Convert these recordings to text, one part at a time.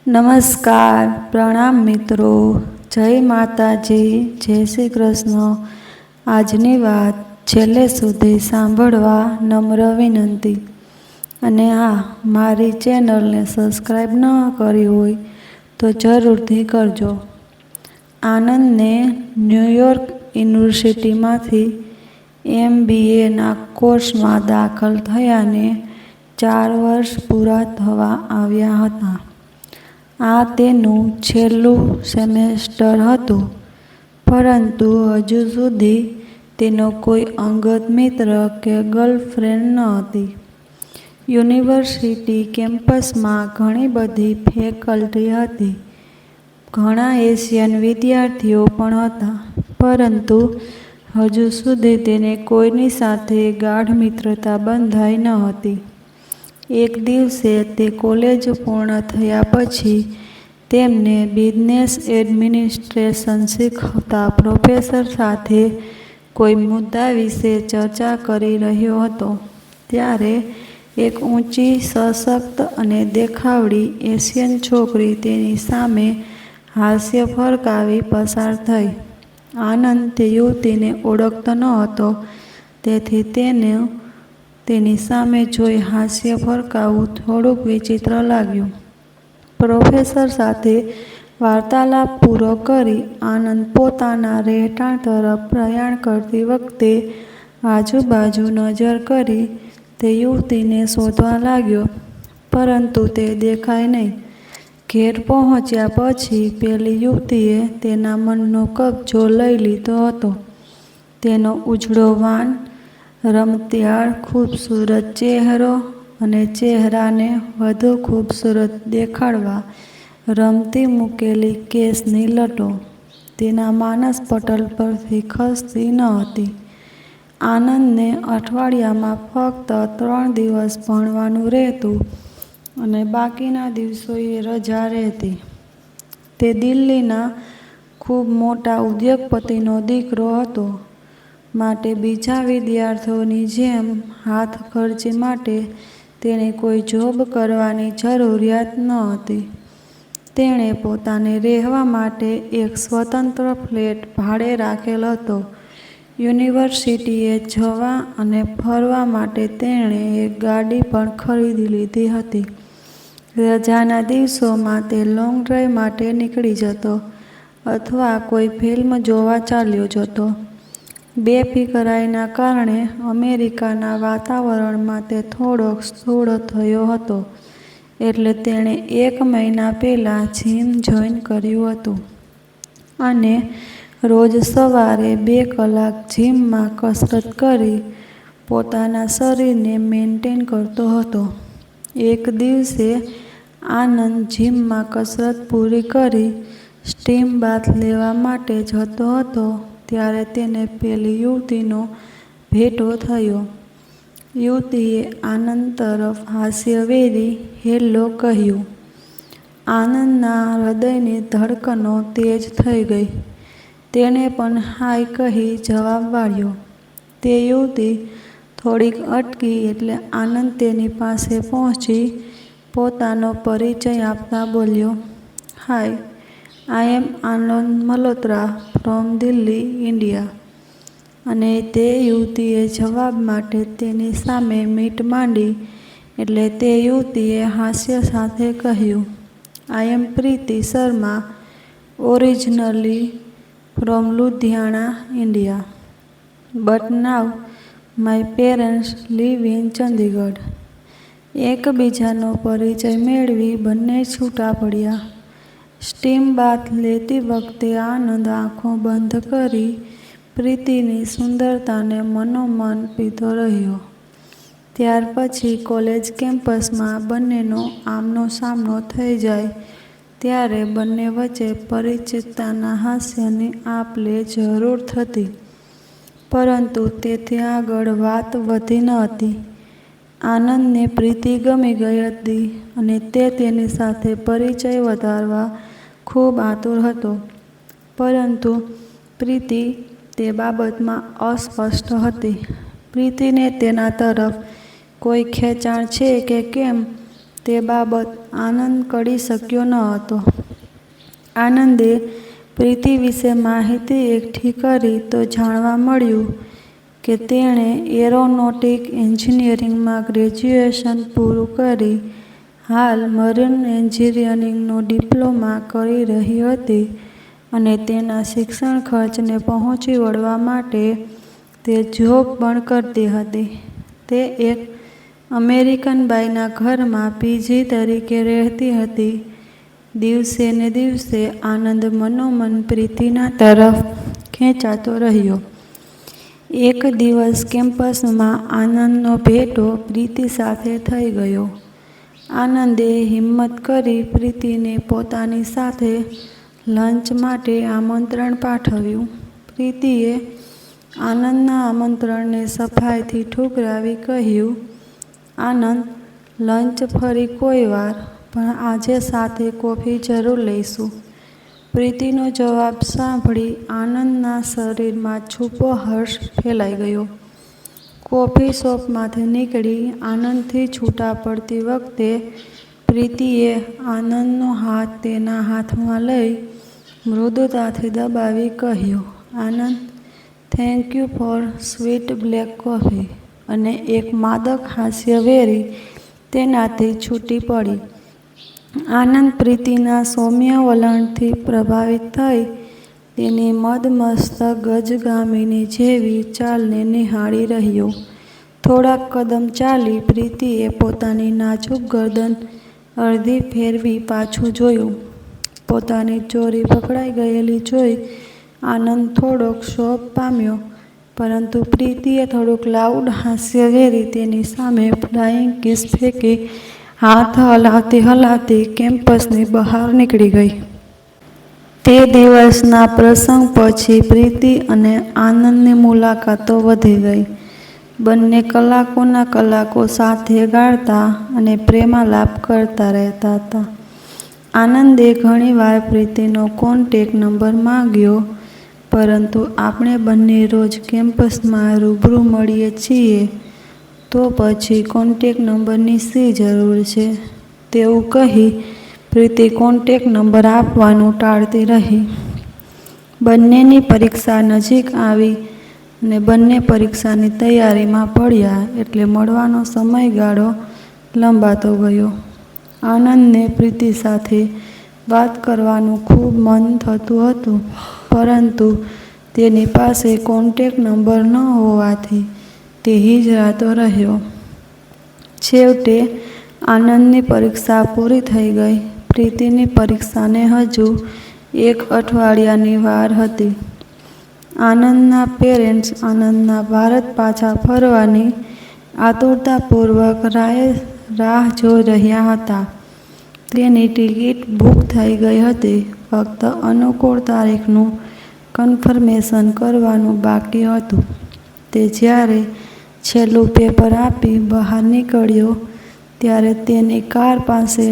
નમસ્કાર, પ્રણામ મિત્રો, જય માતાજી, જય શ્રી કૃષ્ણ. આજની વાત છેલ્લે સુધી સાંભળવા નમ્ર વિનંતી. અને હા, મારી ચેનલને સબસ્ક્રાઈબ ન કરી હોય તો જરૂરથી કરજો. આનંદને ન્યૂયોર્ક યુનિવર્સિટીમાંથી MBAના કોર્સમાં દાખલ થયાને 4 વર્ષ પૂરા થવા આવ્યા હતા. આ તેનું છેલ્લું સેમેસ્ટર હતું, પરંતુ હજુ સુધી તેનો કોઈ અંગત મિત્ર કે ગર્લફ્રેન્ડ ન હતી. યુનિવર્સિટી કેમ્પસમાં ઘણી બધી ફેકલ્ટી હતી. ઘણા એશિયન વિદ્યાર્થીઓ પણ હતા, પરંતુ હજુ સુધી તેને કોઈની સાથે ગાઢ મિત્રતા બંધાઈ ન હતી. એક દિવસે તે કોલેજ પૂર્ણ થયા પછી તેમને બિઝનેસ એડમિનિસ્ટ્રેશન શીખવતા પ્રોફેસર સાથે કોઈ મુદ્દા વિશે ચર્ચા કરી રહ્યો હતો, ત્યારે એક ઊંચી, સશક્ત અને દેખાવડી એશિયન છોકરી તેની સામે હાસ્ય ફરકાવી પસાર થઈ. આનંદ તે યુવતીને ઓળખતો ન હતો, તેથી તેની સામે જોઈ હાસ્ય ફરકાવવું થોડુંક વિચિત્ર લાગ્યું. પ્રોફેસર સાથે વાર્તાલાપ પૂરો કરી આનંદ પોતાના રહેઠાણ તરફ પ્રયાણ કરતી વખતે આજુબાજુ નજર કરી તે યુવતીને શોધવા લાગ્યો, પરંતુ તે દેખાઈ નહીં. ઘેર પહોંચ્યા પછી પેલી યુવતીએ તેના મનનો કબજો લઈ લીધો હતો. તેનો ઉજળો વાન, રમતિયાળ ખૂબસૂરત ચહેરો અને ચહેરાને વધુ ખૂબસૂરત દેખાડવા રમતી મૂકેલી કેસની લટો તેના માનસપટલ પરથી ખસતી ન હતી. આનંદને અઠવાડિયામાં ફક્ત 3 દિવસ ભણવાનું રહેતું અને બાકીના દિવસોએ રજા રહેતી. તે દિલ્હીના ખૂબ મોટા ઉદ્યોગપતિનો દીકરો હતો, માટે બીજા વિદ્યાર્થીઓની જેમ હાથખર્ચ માટે તેણે કોઈ જોબ કરવાની જરૂરિયાત ન હતી. તેણે પોતાને રહેવા માટે એક સ્વતંત્ર ફ્લેટ ભાડે રાખેલ હતો. યુનિવર્સિટીએ જવા અને ફરવા માટે તેણે એક ગાડી પણ ખરીદી લીધી હતી. રજાના દિવસોમાં તે લોંગ ડ્રાઈવ માટે નીકળી જતો અથવા કોઈ ફિલ્મ જોવા ચાલ્યો જતો. બેફિકરાઈના કારણે અમેરિકાના વાતાવરણમાં તે થોડોક સ્થૂળ થયો હતો, એટલે તેણે 1 મહિના પહેલાં જિમ જોઈન કર્યું હતું અને રોજ સવારે 2 કલાક જિમમાં કસરત કરી પોતાના શરીરને મેન્ટેન કરતો હતો. એક દિવસે આનંદ જિમમાં કસરત પૂરી કરી સ્ટીમ બાથ લેવા માટે જતો હતો, ત્યારે તેને પેલી યુવતીનો ભેટો થયો. યુવતીએ આનંદ તરફ હાસ્ય વેરી હેલો કહ્યું. આનંદના હૃદયની ધડકનો તેજ થઈ ગઈ. તેણે પણ હાય કહી જવાબ વાળ્યો. તે યુવતી થોડીક અટકી એટલે આનંદ તેની પાસે પહોંચી પોતાનો પરિચય આપતા બોલ્યો, હાય, આઈ એમ આનંદ મલ્હોત્રા ફ્રોમ દિલ્હી, ઇન્ડિયા. અને તે યુવતીએ જવાબ માટે તેની સામે મીટ માંડી એટલે તે યુવતીએ હાસ્ય સાથે કહ્યું, I am Preeti Sharma, originally from Ludhiana, India, but now my parents live in Chandigarh. એકબીજાનો પરિચય મેળવી બંને છૂટા પડ્યા. સ્ટીમ બાથ લેતી વખતે આનંદ આંખો બંધ કરી પ્રીતિની સુંદરતાને મનોમન પીતો રહ્યો. ત્યાર પછી કોલેજ કેમ્પસમાં બંનેનો આમનો સામનો થઈ જાય ત્યારે બંને વચ્ચે પરિચિતતાના હાસ્યની આપ-લે જરૂર થતી, પરંતુ તેથી આગળ વાત વધી ન હતી. આનંદને પ્રીતિ ગમી ગઈ હતી અને તે તેની સાથે પરિચય વધારવા ખૂબ આતુર હતો, પરંતુ પ્રીતિ તે બાબતમાં અસ્પષ્ટ હતી. પ્રીતિને તેના તરફ કોઈ ખેંચાણ છે કે કેમ તે બાબત આનંદ કરી શક્યો ન હતો. આનંદે પ્રીતિ વિશે માહિતી એકઠી કરી તો જાણવા મળ્યું કે તેણે એરોનોટિક એન્જિનિયરિંગમાં ગ્રેજ્યુએશન પૂરું કરી હાલ મરીન એન્જિનિયરિંગનો ડિપ્લોમા કરી રહી હતી અને તેના શિક્ષણ ખર્ચને પહોંચી વળવા માટે તે જોબ પણ કરતી હતી. તે એક અમેરિકન બાઈના ઘરમાં પીજી તરીકે રહેતી હતી. દિવસે ને દિવસે આનંદ મનોમન પ્રીતિના તરફ ખેંચાતો રહ્યો. એક દિવસ કેમ્પસમાં આનંદનો ભેટો પ્રીતિ સાથે થઈ ગયો. આનંદે હિંમત કરી પ્રીતિને પોતાની સાથે લંચ માટે આમંત્રણ પાઠવ્યું. પ્રીતિએ આનંદના આમંત્રણને સફાઈથી ઠુકરાવી કહ્યું, આનંદ, લંચ ફરી કોઈ વાર, પણ આજે સાથે કોફી જરૂર લઈશું. પ્રીતિનો જવાબ સાંભળી આનંદના શરીરમાં છૂપો હર્ષ ફેલાઈ ગયો. કોફી શોપમાંથી નીકળી આનંદથી છૂટા પડતી વખતે પ્રીતિએ આનંદનો હાથ તેના હાથમાં લઈ મૃદુતાથી દબાવી કહ્યું, Anand, thank you for sweet black coffee, અને એક માદક હાસ્ય વેરી તેનાથી છૂટી પડી. આનંદ પ્રીતિના સૌમ્ય વલણથી પ્રભાવિત થઈ તેની મદમસ્તક ગજગામિની જેવી ચાલને નિહાળી રહ્યો. થોડાક કદમ ચાલી પ્રીતિએ પોતાની નાજુક ગરદન અડધી ફેરવી પાછું જોયું. પોતાની ચોરી પકડાઈ ગયેલી જોઈ આનંદ થોડોક ક્ષોભ પામ્યો, પરંતુ પ્રીતિએ થોડુંક લાઉડ હાસ્ય વેરી તેની સામે ફ્લાઇંગ કિસ ફેંકી હાથ હલાવતી કેમ્પસની બહાર નીકળી ગઈ. તે દિવસના પ્રસંગ પછી પ્રીતિ અને આનંદની મુલાકાતો વધી ગઈ. બંને કલાકોના કલાકો સાથે ગાળતા અને પ્રેમાલાપ કરતા રહેતા હતા. આનંદે ઘણીવાર પ્રીતિનો કોન્ટેક્ટ નંબર માંગ્યો, પરંતુ આપણે બંને રોજ કેમ્પસમાં રૂબરૂ મળીએ છીએ, તો પછી કોન્ટેક્ટ નંબરની શી જરૂર છે, તેવું કહી પ્રીતિ કોન્ટેક્ટ નંબર આપવાનું ટાળતી રહી. બંનેની પરીક્ષા નજીક આવી અને બંને પરીક્ષાની તૈયારીમાં પડ્યા એટલે મળવાનો સમયગાળો લંબાતો ગયો. આનંદને પ્રીતિ સાથે વાત કરવાનું ખૂબ મન થતું હતું, પરંતુ તેની પાસે કોન્ટેક્ટ નંબર ન હોવાથી તે હિજરાતો રહ્યો. છેવટે આનંદની પરીક્ષા પૂરી થઈ ગઈ. પ્રીતિની પરીક્ષાને હજુ 1 અઠવાડિયાની વાર હતી. આનંદના પેરેન્ટ્સ આનંદના ભારત પાછા ફરવાની આતુરતાપૂર્વક રાહ જોઈ રહ્યા હતા. તેની ટિકિટ બુક થઈ ગઈ હતી. ફક્ત અનુકૂળ તારીખનું કન્ફર્મેશન કરવાનું બાકી હતું. તે જ્યારે છેલ્લું પેપર આપી બહાર નીકળ્યો ત્યારે તેની કાર પાસે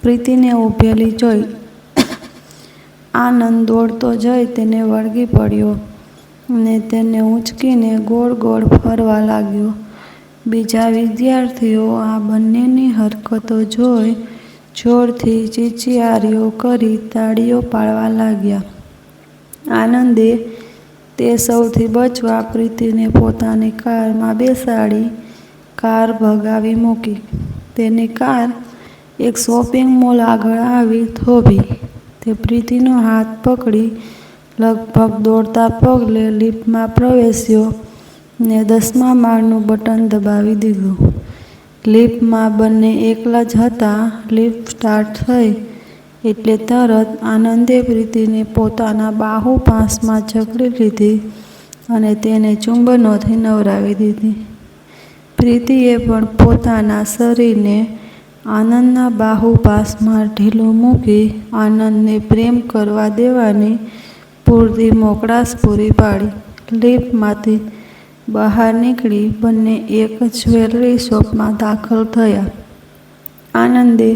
પ્રીતિને ઊભેલી જોઈ આનંદ દોડતો જઈ તેને વળગી પડ્યો અને તેને ઊંચકીને ગોળ ગોળ ફરવા લાગ્યો. બીજા વિદ્યાર્થીઓ આ બંનેની હરકતો જોઈ જોરથી ચીચિયારીઓ કરી તાળીઓ પાડવા લાગ્યા. આનંદે તે સૌથી બચવા પ્રીતિને પોતાની કારમાં બેસાડી કાર ભગાવી મૂકી. તેની કાર એક શોપિંગ મોલ આગળ આવી થોભી. તે પ્રીતિનો હાથ પકડી લગભગ દોડતા પગલે લિફ્ટમાં પ્રવેશ્યો ને 10મા માળનું બટન દબાવી દીધું. લિફ્ટમાં બંને એકલા જ હતા. લિફ્ટ સ્ટાર્ટ થઈ એટલે તરત આનંદે પ્રીતિને પોતાના બાહુપાશમાં જકડી લીધી અને તેને ચુંબનોથી નવરાવી દીધી. પ્રીતિએ પણ પોતાના શરીરને આનંદના બાહુપાશમાં ઢીલું મૂકી આનંદને પ્રેમ કરવા દેવાની પૂરતી મોકળાશ પૂરી પાડી. લિફ્ટમાંથી બહાર નીકળી બંને એક જ્વેલરી શોપમાં દાખલ થયા. આનંદે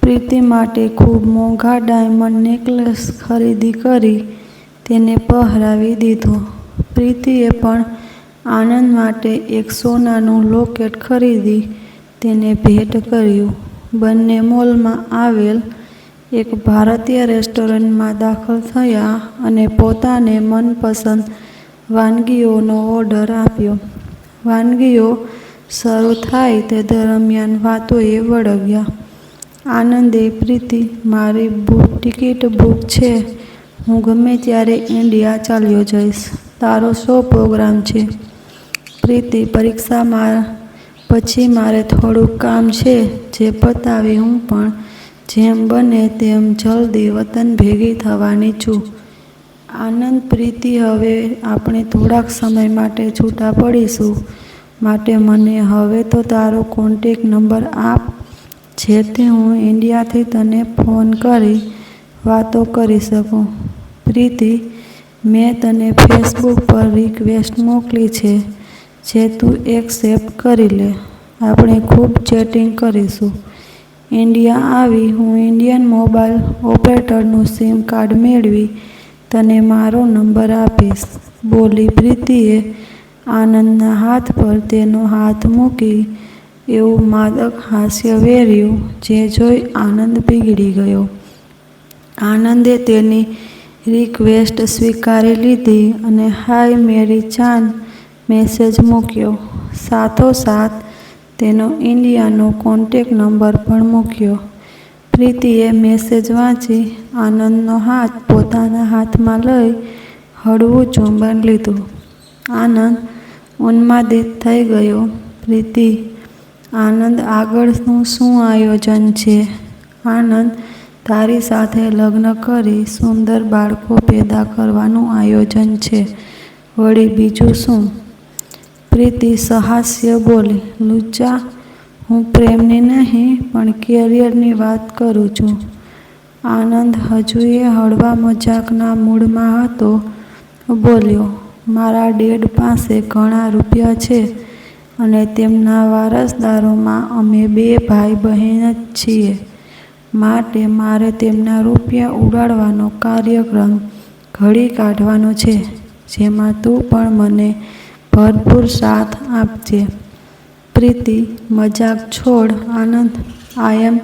પ્રીતિ માટે ખૂબ મોંઘા ડાયમંડ નેકલેસ ખરીદી કરી તેને પહેરાવી દીધો. પ્રીતિએ પણ આનંદ માટે એક સોનાનું લોકેટ ખરીદી તેને ભેટ કર્યું. બંને મોલમાં આવેલ એક ભારતીય રેસ્ટોરન્ટમાં દાખલ થયા અને પોતાને મનપસંદ વાનગીઓનો ઓર્ડર આપ્યો. વાનગીઓ શરૂ થાય તે દરમિયાન વાતોએ વળગ્યા. આનંદે, પ્રીતિ, મારી ટિકિટ બુક છે. હું ગમે ત્યારે ઇન્ડિયા ચાલ્યો જઈશ. તારો શો પ્રોગ્રામ છે? પ્રીતિ, પરીક્ષા પછી મારે થોડુંક કામ છે જે પતાવી હું પણ જેમ બને તેમ જલ્દી વતન ભેગી થવાની છું. આનંદ, પ્રીતિ, હવે આપણે થોડાક સમય માટે છૂટા પડીશું, માટે મને હવે તો તારો કોન્ટેક નંબર આપ, જેથી હું ઇન્ડિયાથી તને ફોન કરી વાતો કરી શકું. પ્રીતિ, મેં તને ફેસબુક પર રિક્વેસ્ટ મોકલી છે, જે તું એક્સેપ્ટ કરી લે. આપણે ખૂબ ચેટિંગ કરીશું. ઇન્ડિયા આવી હું ઇન્ડિયન મોબાઈલ ઓપરેટરનું સિમ કાર્ડ મેળવી તને મારો નંબર આપીશ, બોલી પ્રીતિએ આનંદના હાથ પર તેનો હાથ મૂકી એવું માદક હાસ્ય વેર્યું, જે જોઈ આનંદ પીગળી ગયો. આનંદે તેની રિક્વેસ્ટ સ્વીકારી લીધી અને હાય મેરી જાન મેસેજ મૂક્યો. સાથોસાથ તેનો ઇન્ડિયાનો કોન્ટેક નંબર પણ મૂક્યો. પ્રીતિએ મેસેજ વાંચી આનંદનો હાથ પોતાના હાથમાં લઈ હળવું ચુંબન લીધું. આનંદ ઉન્માદિત થઈ ગયો. પ્રીતિ, આનંદ, આગળનું શું આયોજન છે? આનંદ, તારી સાથે લગ્ન કરી સુંદર બાળકો પેદા કરવાનું આયોજન છે. વળી બીજું શું? પ્રીતિ સહાસ્ય બોલી, લુચ્ચા, હું પ્રેમની નહીં પણ કેરિયરની વાત કરું છું. આનંદ હજુએ હળવા મજાકના મૂડમાં હતો, બોલ્યો, મારા ડેડ પાસે ઘણા રૂપિયા છે અને તેમના વારસદારોમાં અમે 2 ભાઈ બહેન જ છીએ, માટે મારે તેમના રૂપિયા ઉડાડવાનો કાર્યક્રમ ઘડી કાઢવાનો છે, જેમાં તું પણ મને ભરપૂર સાથ આપજે. પ્રીતિ, મજાક છોડ આનંદ, આઈ એમ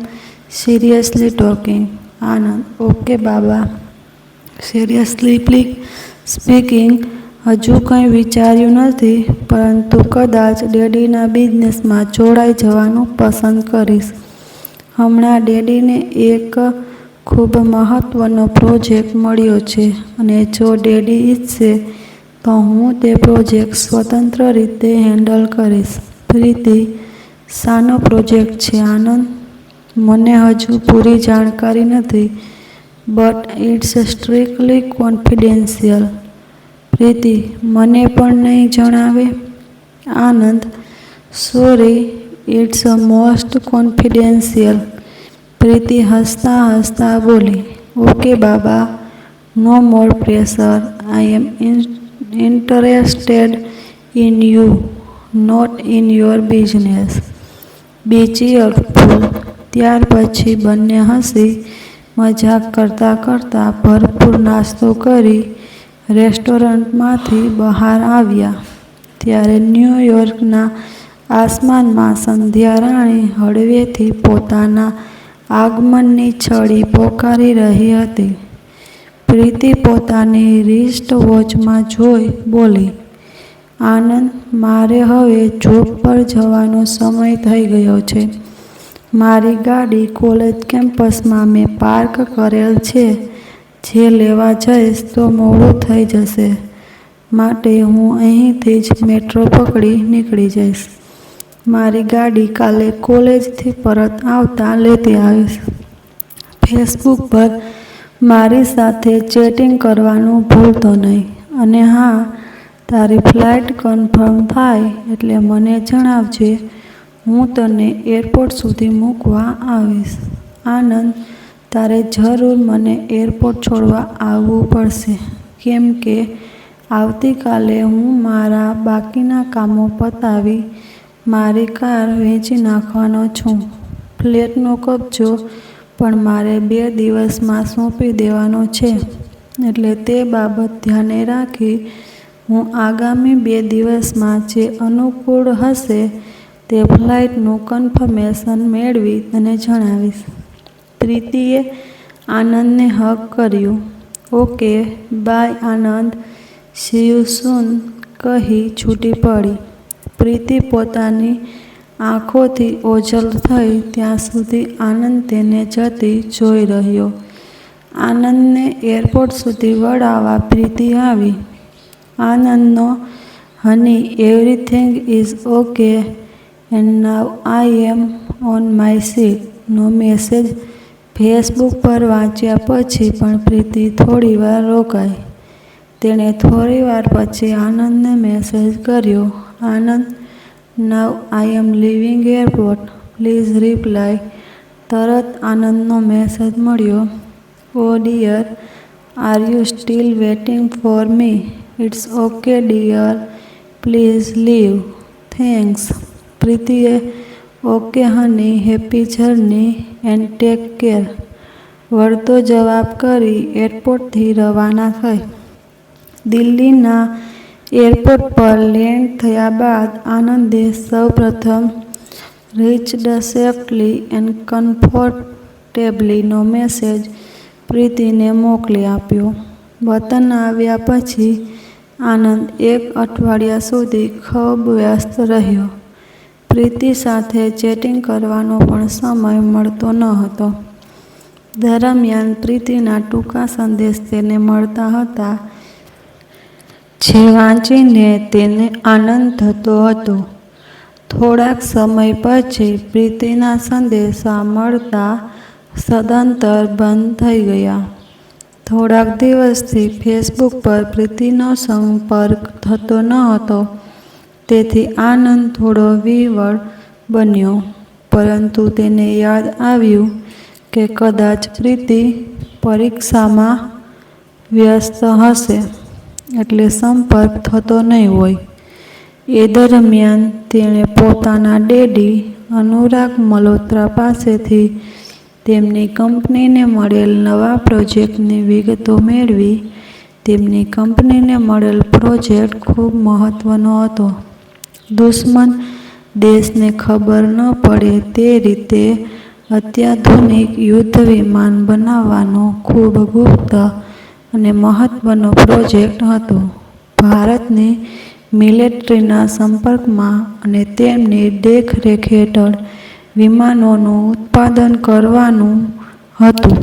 સિરિયસલી ટોકિંગ. આનંદ, ઓકે બાબા. સિરિયસલી સ્પીકિંગ, હજુ કંઈ વિચાર્યું નથી, પરંતુ કદાચ ડેડીના બિઝનેસમાં જોડાઈ જવાનું પસંદ કરીશ. હમણાં ડેડીને એક ખૂબ મહત્વનો પ્રોજેક્ટ મળ્યો છે અને જો ડેડી ઈચ્છે તો હું તે પ્રોજેક્ટ સ્વતંત્ર રીતે હેન્ડલ કરીશ. પ્રીતિ, શાનો પ્રોજેક્ટ છે આનંદ? મને હજુ પૂરી જાણકારી નથી, but it's strictly confidential. Preeti, મને પણ નહીં જણાવે? Anand, sorry, it's most confidential. Preeti હસતા હસતા બોલી, ઓકે બાબા, no more pressure. I am interested in you, not in your business. Be cheerful. ત્યાર પછી બંને હસી મજાક કરતાં કરતાં ભરપૂર નાસ્તો કરી રેસ્ટોરન્ટમાંથી બહાર આવ્યા. ત્યારે ન્યૂયોર્કના આસમાનમાં સંધ્યા રાણી હળવેથી પોતાના આગમનની છડી પોકારી રહી હતી. પ્રીતિ પોતાની રિસ્ટ વોચમાં જોઈ બોલી, આનંદ, મારે હવે જોબ પર જવાનો સમય થઈ ગયો છે. મારી ગાડી કોલેજ કેમ્પસમાં મેં પાર્ક કરેલ છે. જે લેવા જઈશ તો મોડું થઈ જશે, માટે હું અહીંથી જ મેટ્રો પકડી નીકળી જઈશ. મારી ગાડી કાલે કોલેજથી પરત આવતા લેતી આવીશ. ફેસબુક પર મારી સાથે ચેટિંગ કરવાનું ભૂલતો નહીં. અને હા, તારી ફ્લાઇટ કન્ફર્મ થાય એટલે મને જણાવજે, હું તને એરપોર્ટ સુધી મૂકવા આવીશ. આનંદ, તારે જરૂર મને એરપોર્ટ છોડવા આવવું પડશે, કેમ કે આવતીકાલે હું મારા બાકીના કામો પતાવી મારી કાર વેચી નાખવાનો છું. ફ્લેટનો કબજો પણ મારે 2 દિવસમાં સોંપી દેવાનો છે, એટલે તે બાબત ધ્યાને રાખી હું આગામી 2 દિવસમાં જે અનુકૂળ હશે તે ફ્લાઇટનું કન્ફર્મેશન મેળવી તને જણાવીશ. પ્રીતિએ આનંદને હગ કર્યું. Okay bye Anand, C you સૂન કહી છૂટી પડી. પ્રીતિ પોતાની આંખોથી ઓઝલ થઈ ત્યાં સુધી આનંદ તેને જતી જોઈ રહ્યો. આનંદને એરપોર્ટ સુધી વળાવવા પ્રીતિ આવી. આનંદનો honey everything is okay and now I am on my seat નો મેસેજ ફેસબુક પર વાંચ્યા પછી પણ પ્રીતિ થોડીવાર રોકાઈ. તેણે થોડીવાર પછી આનંદને મેસેજ કર્યો. Anand, now I am leaving airport, please reply. તરત આનંદનો મેસેજ મળ્યો. Oh dear, are you still waiting for me? It's okay dear, please leave. Thanks. પ્રીતિએ okay honey, happy journey and take care વળતો જવાબ કરી એરપોર્ટથી રવાના થઈ. દિલ્હીના એરપોર્ટ પર લેન્ડ થયા બાદ આનંદે સૌપ્રથમ રીચ્ડ સેફલી એન્ડ કમ્ફર્ટેબલી નો મેસેજ પ્રીતિને મોકલી આપ્યો. વતન આવ્યા પછી આનંદ એક અઠવાડિયા સુધી ખૂબ વ્યસ્ત રહ્યો. પ્રીતિ સાથે ચેટિંગ કરવાનો પણ સમય મળતો ન હતો. દરમિયાન પ્રીતિના ટૂંકા સંદેશ તેને મળતા હતા, જે વાંચીને તેને આનંદ થતો હતો. થોડાક સમય પછી પ્રીતિના સંદેશા મળતા સદંતર બંધ થઈ ગયા. થોડાક દિવસથી ફેસબુક પર પ્રીતિનો સંપર્ક થતો ન હતો, તેથી આનંદ થોડો વિવળ બન્યો. પરંતુ તેને યાદ આવ્યું કે કદાચ પ્રીતિ પરીક્ષામાં વ્યસ્ત હશે, એટલે સંપર્ક થતો નહીં હોય. એ દરમિયાન તેણે પોતાના ડેડી અનુરાગ મલ્હોત્રા પાસેથી તેમની કંપનીને મળેલ નવા પ્રોજેક્ટની વિગતો મેળવી. તેમની કંપનીને મળેલ પ્રોજેક્ટ ખૂબ મહત્વનો હતો. દુશ્મન દેશને ખબર ન પડે તે રીતે અત્યાધુનિક યુદ્ધ વિમાન બનાવવાનો ખૂબ ગુપ્ત અને મહત્વનો પ્રોજેક્ટ હતો. ભારતની મિલિટરીના સંપર્કમાં અને તેમની દેખરેખ હેઠળ વિમાનોનું ઉત્પાદન કરવાનું હતું.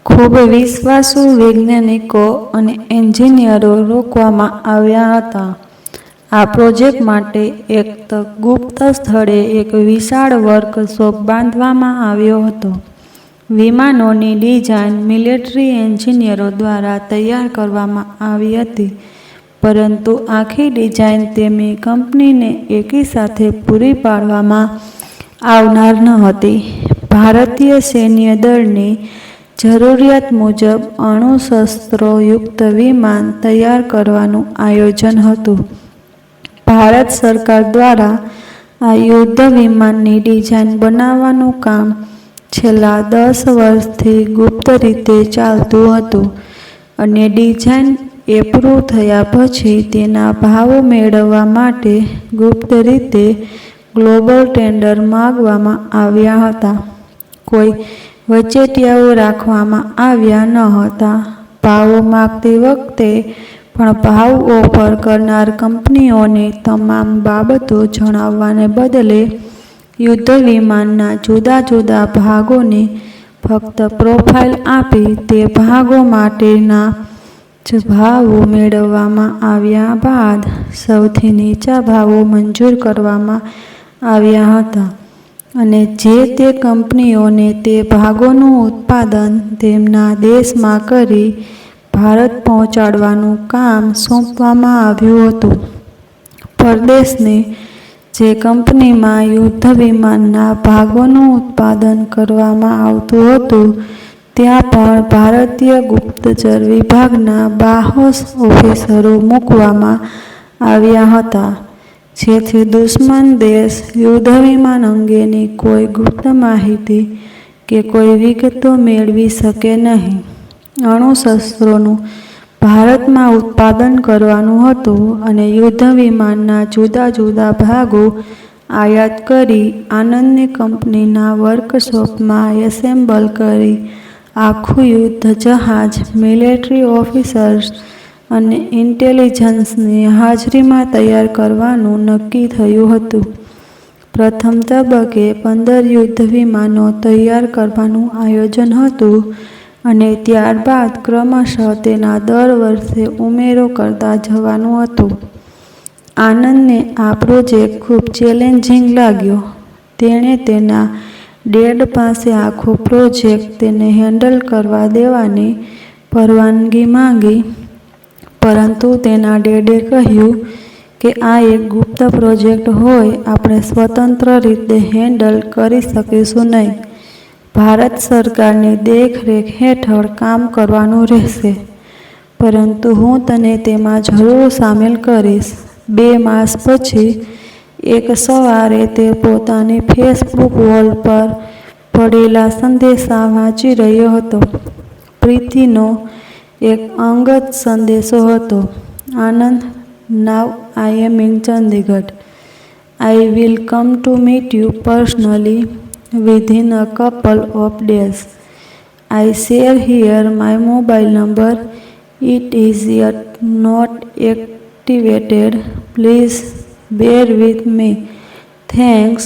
ખૂબ વિશ્વાસુ વૈજ્ઞાનિકો અને એન્જિનિયરો રોકવામાં આવ્યા હતા. આ પ્રોજેક્ટ માટે એક ગુપ્ત સ્થળે એક વિશાળ વર્કશોપ બાંધવામાં આવ્યો હતો. વિમાનોની ડિઝાઇન મિલિટરી એન્જિનિયરો દ્વારા તૈયાર કરવામાં આવી હતી, પરંતુ આખી ડિઝાઇન તેમની કંપનીને એકી સાથે પૂરી પાડવામાં આવનાર ન હતી. ભારતીય સૈન્ય દળની જરૂરિયાત મુજબ અણુશસ્ત્રોયુક્ત વિમાન તૈયાર કરવાનું આયોજન હતું. ભારત સરકાર દ્વારા આ યુદ્ધ વિમાનની ડિઝાઇન બનાવવાનું કામ છેલ્લા 10 વર્ષથી ગુપ્ત રીતે ચાલતું હતું અને ડિઝાઇન એપ્રૂવ થયા પછી તેના ભાવો મેળવવા માટે ગુપ્ત રીતે ગ્લોબલ ટેન્ડર માંગવામાં આવ્યા હતા. કોઈ વચેટિયાઓ રાખવામાં આવ્યા ન હતા. ભાવો માંગતી વખતે પણ ભાવ ઓફર કરનાર કંપનીઓને તમામ બાબતો જણાવવાને બદલે યુદ્ધ વિમાનના જુદા જુદા ભાગોની ફક્ત પ્રોફાઇલ આપી તે ભાગો માટેના જ ભાવો મેળવવામાં આવ્યા બાદ સૌથી નીચા ભાવો મંજૂર કરવામાં આવ્યા હતા અને જે તે કંપનીઓને તે ભાગોનું ઉત્પાદન તેમના દેશમાં કરી ભારત પહોંચાડવાનું કામ સોંપવામાં આવ્યું હતું. પરદેશની જે કંપનીમાં યુદ્ધ વિમાનના ભાગોનું ઉત્પાદન કરવામાં આવતું હતું, ત્યાં પણ ભારતીય ગુપ્તચર વિભાગના બાહોશ ઓફિસરો મૂકવામાં આવ્યા હતા, જેથી દુશ્મન દેશ યુદ્ધ વિમાન અંગેની કોઈ ગુપ્ત માહિતી કે કોઈ વિગતો મેળવી શકે નહીં. અણુશસ્ત્રોનું ભારતમાં ઉત્પાદન કરવાનું હતું અને યુદ્ધ વિમાનના જુદા જુદા ભાગો આયાત કરી આનંદની કંપનીના વર્કશોપમાં એસેમ્બલ કરી આખું યુદ્ધ જહાજ મિલિટરી ઓફિસર્સ અને ઇન્ટેલિજન્સની હાજરીમાં તૈયાર કરવાનું નક્કી થયું હતું. પ્રથમ તબક્કે 15 યુદ્ધ વિમાનો તૈયાર કરવાનું આયોજન હતું અને ત્યારબાદ ક્રમશઃ તેના દર વર્ષે ઉમેરો કરતા જવાનું હતું. આનંદને આ પ્રોજેક્ટ ખૂબ ચેલેન્જિંગ લાગ્યો. તેણે તેના ડેડ પાસે આખો પ્રોજેક્ટ તેને હેન્ડલ કરવા દેવાની પરવાનગી માંગી, પરંતુ તેના ડેડે કહ્યું કે આ એક ગુપ્ત પ્રોજેક્ટ હોય, આપણે સ્વતંત્ર રીતે હેન્ડલ કરી શકીશું નહીં. ભારત સરકારની દેખરેખ હેઠળ કામ કરવાનું રહેશે, પરંતુ હું તને તેમાં જરૂર સામેલ કરીશ. 2 માસ પછી એક સવારે તે પોતાની ફેસબુક વોલ પર પડેલા સંદેશા વાંચી રહ્યો હતો. પ્રીતિનો એક અંગત સંદેશો હતો. Anand, now I am in Chandigarh. I will come to meet you personally within a couple of days. I share here my mobile number. It is yet not activated. Please bear with me. Thanks.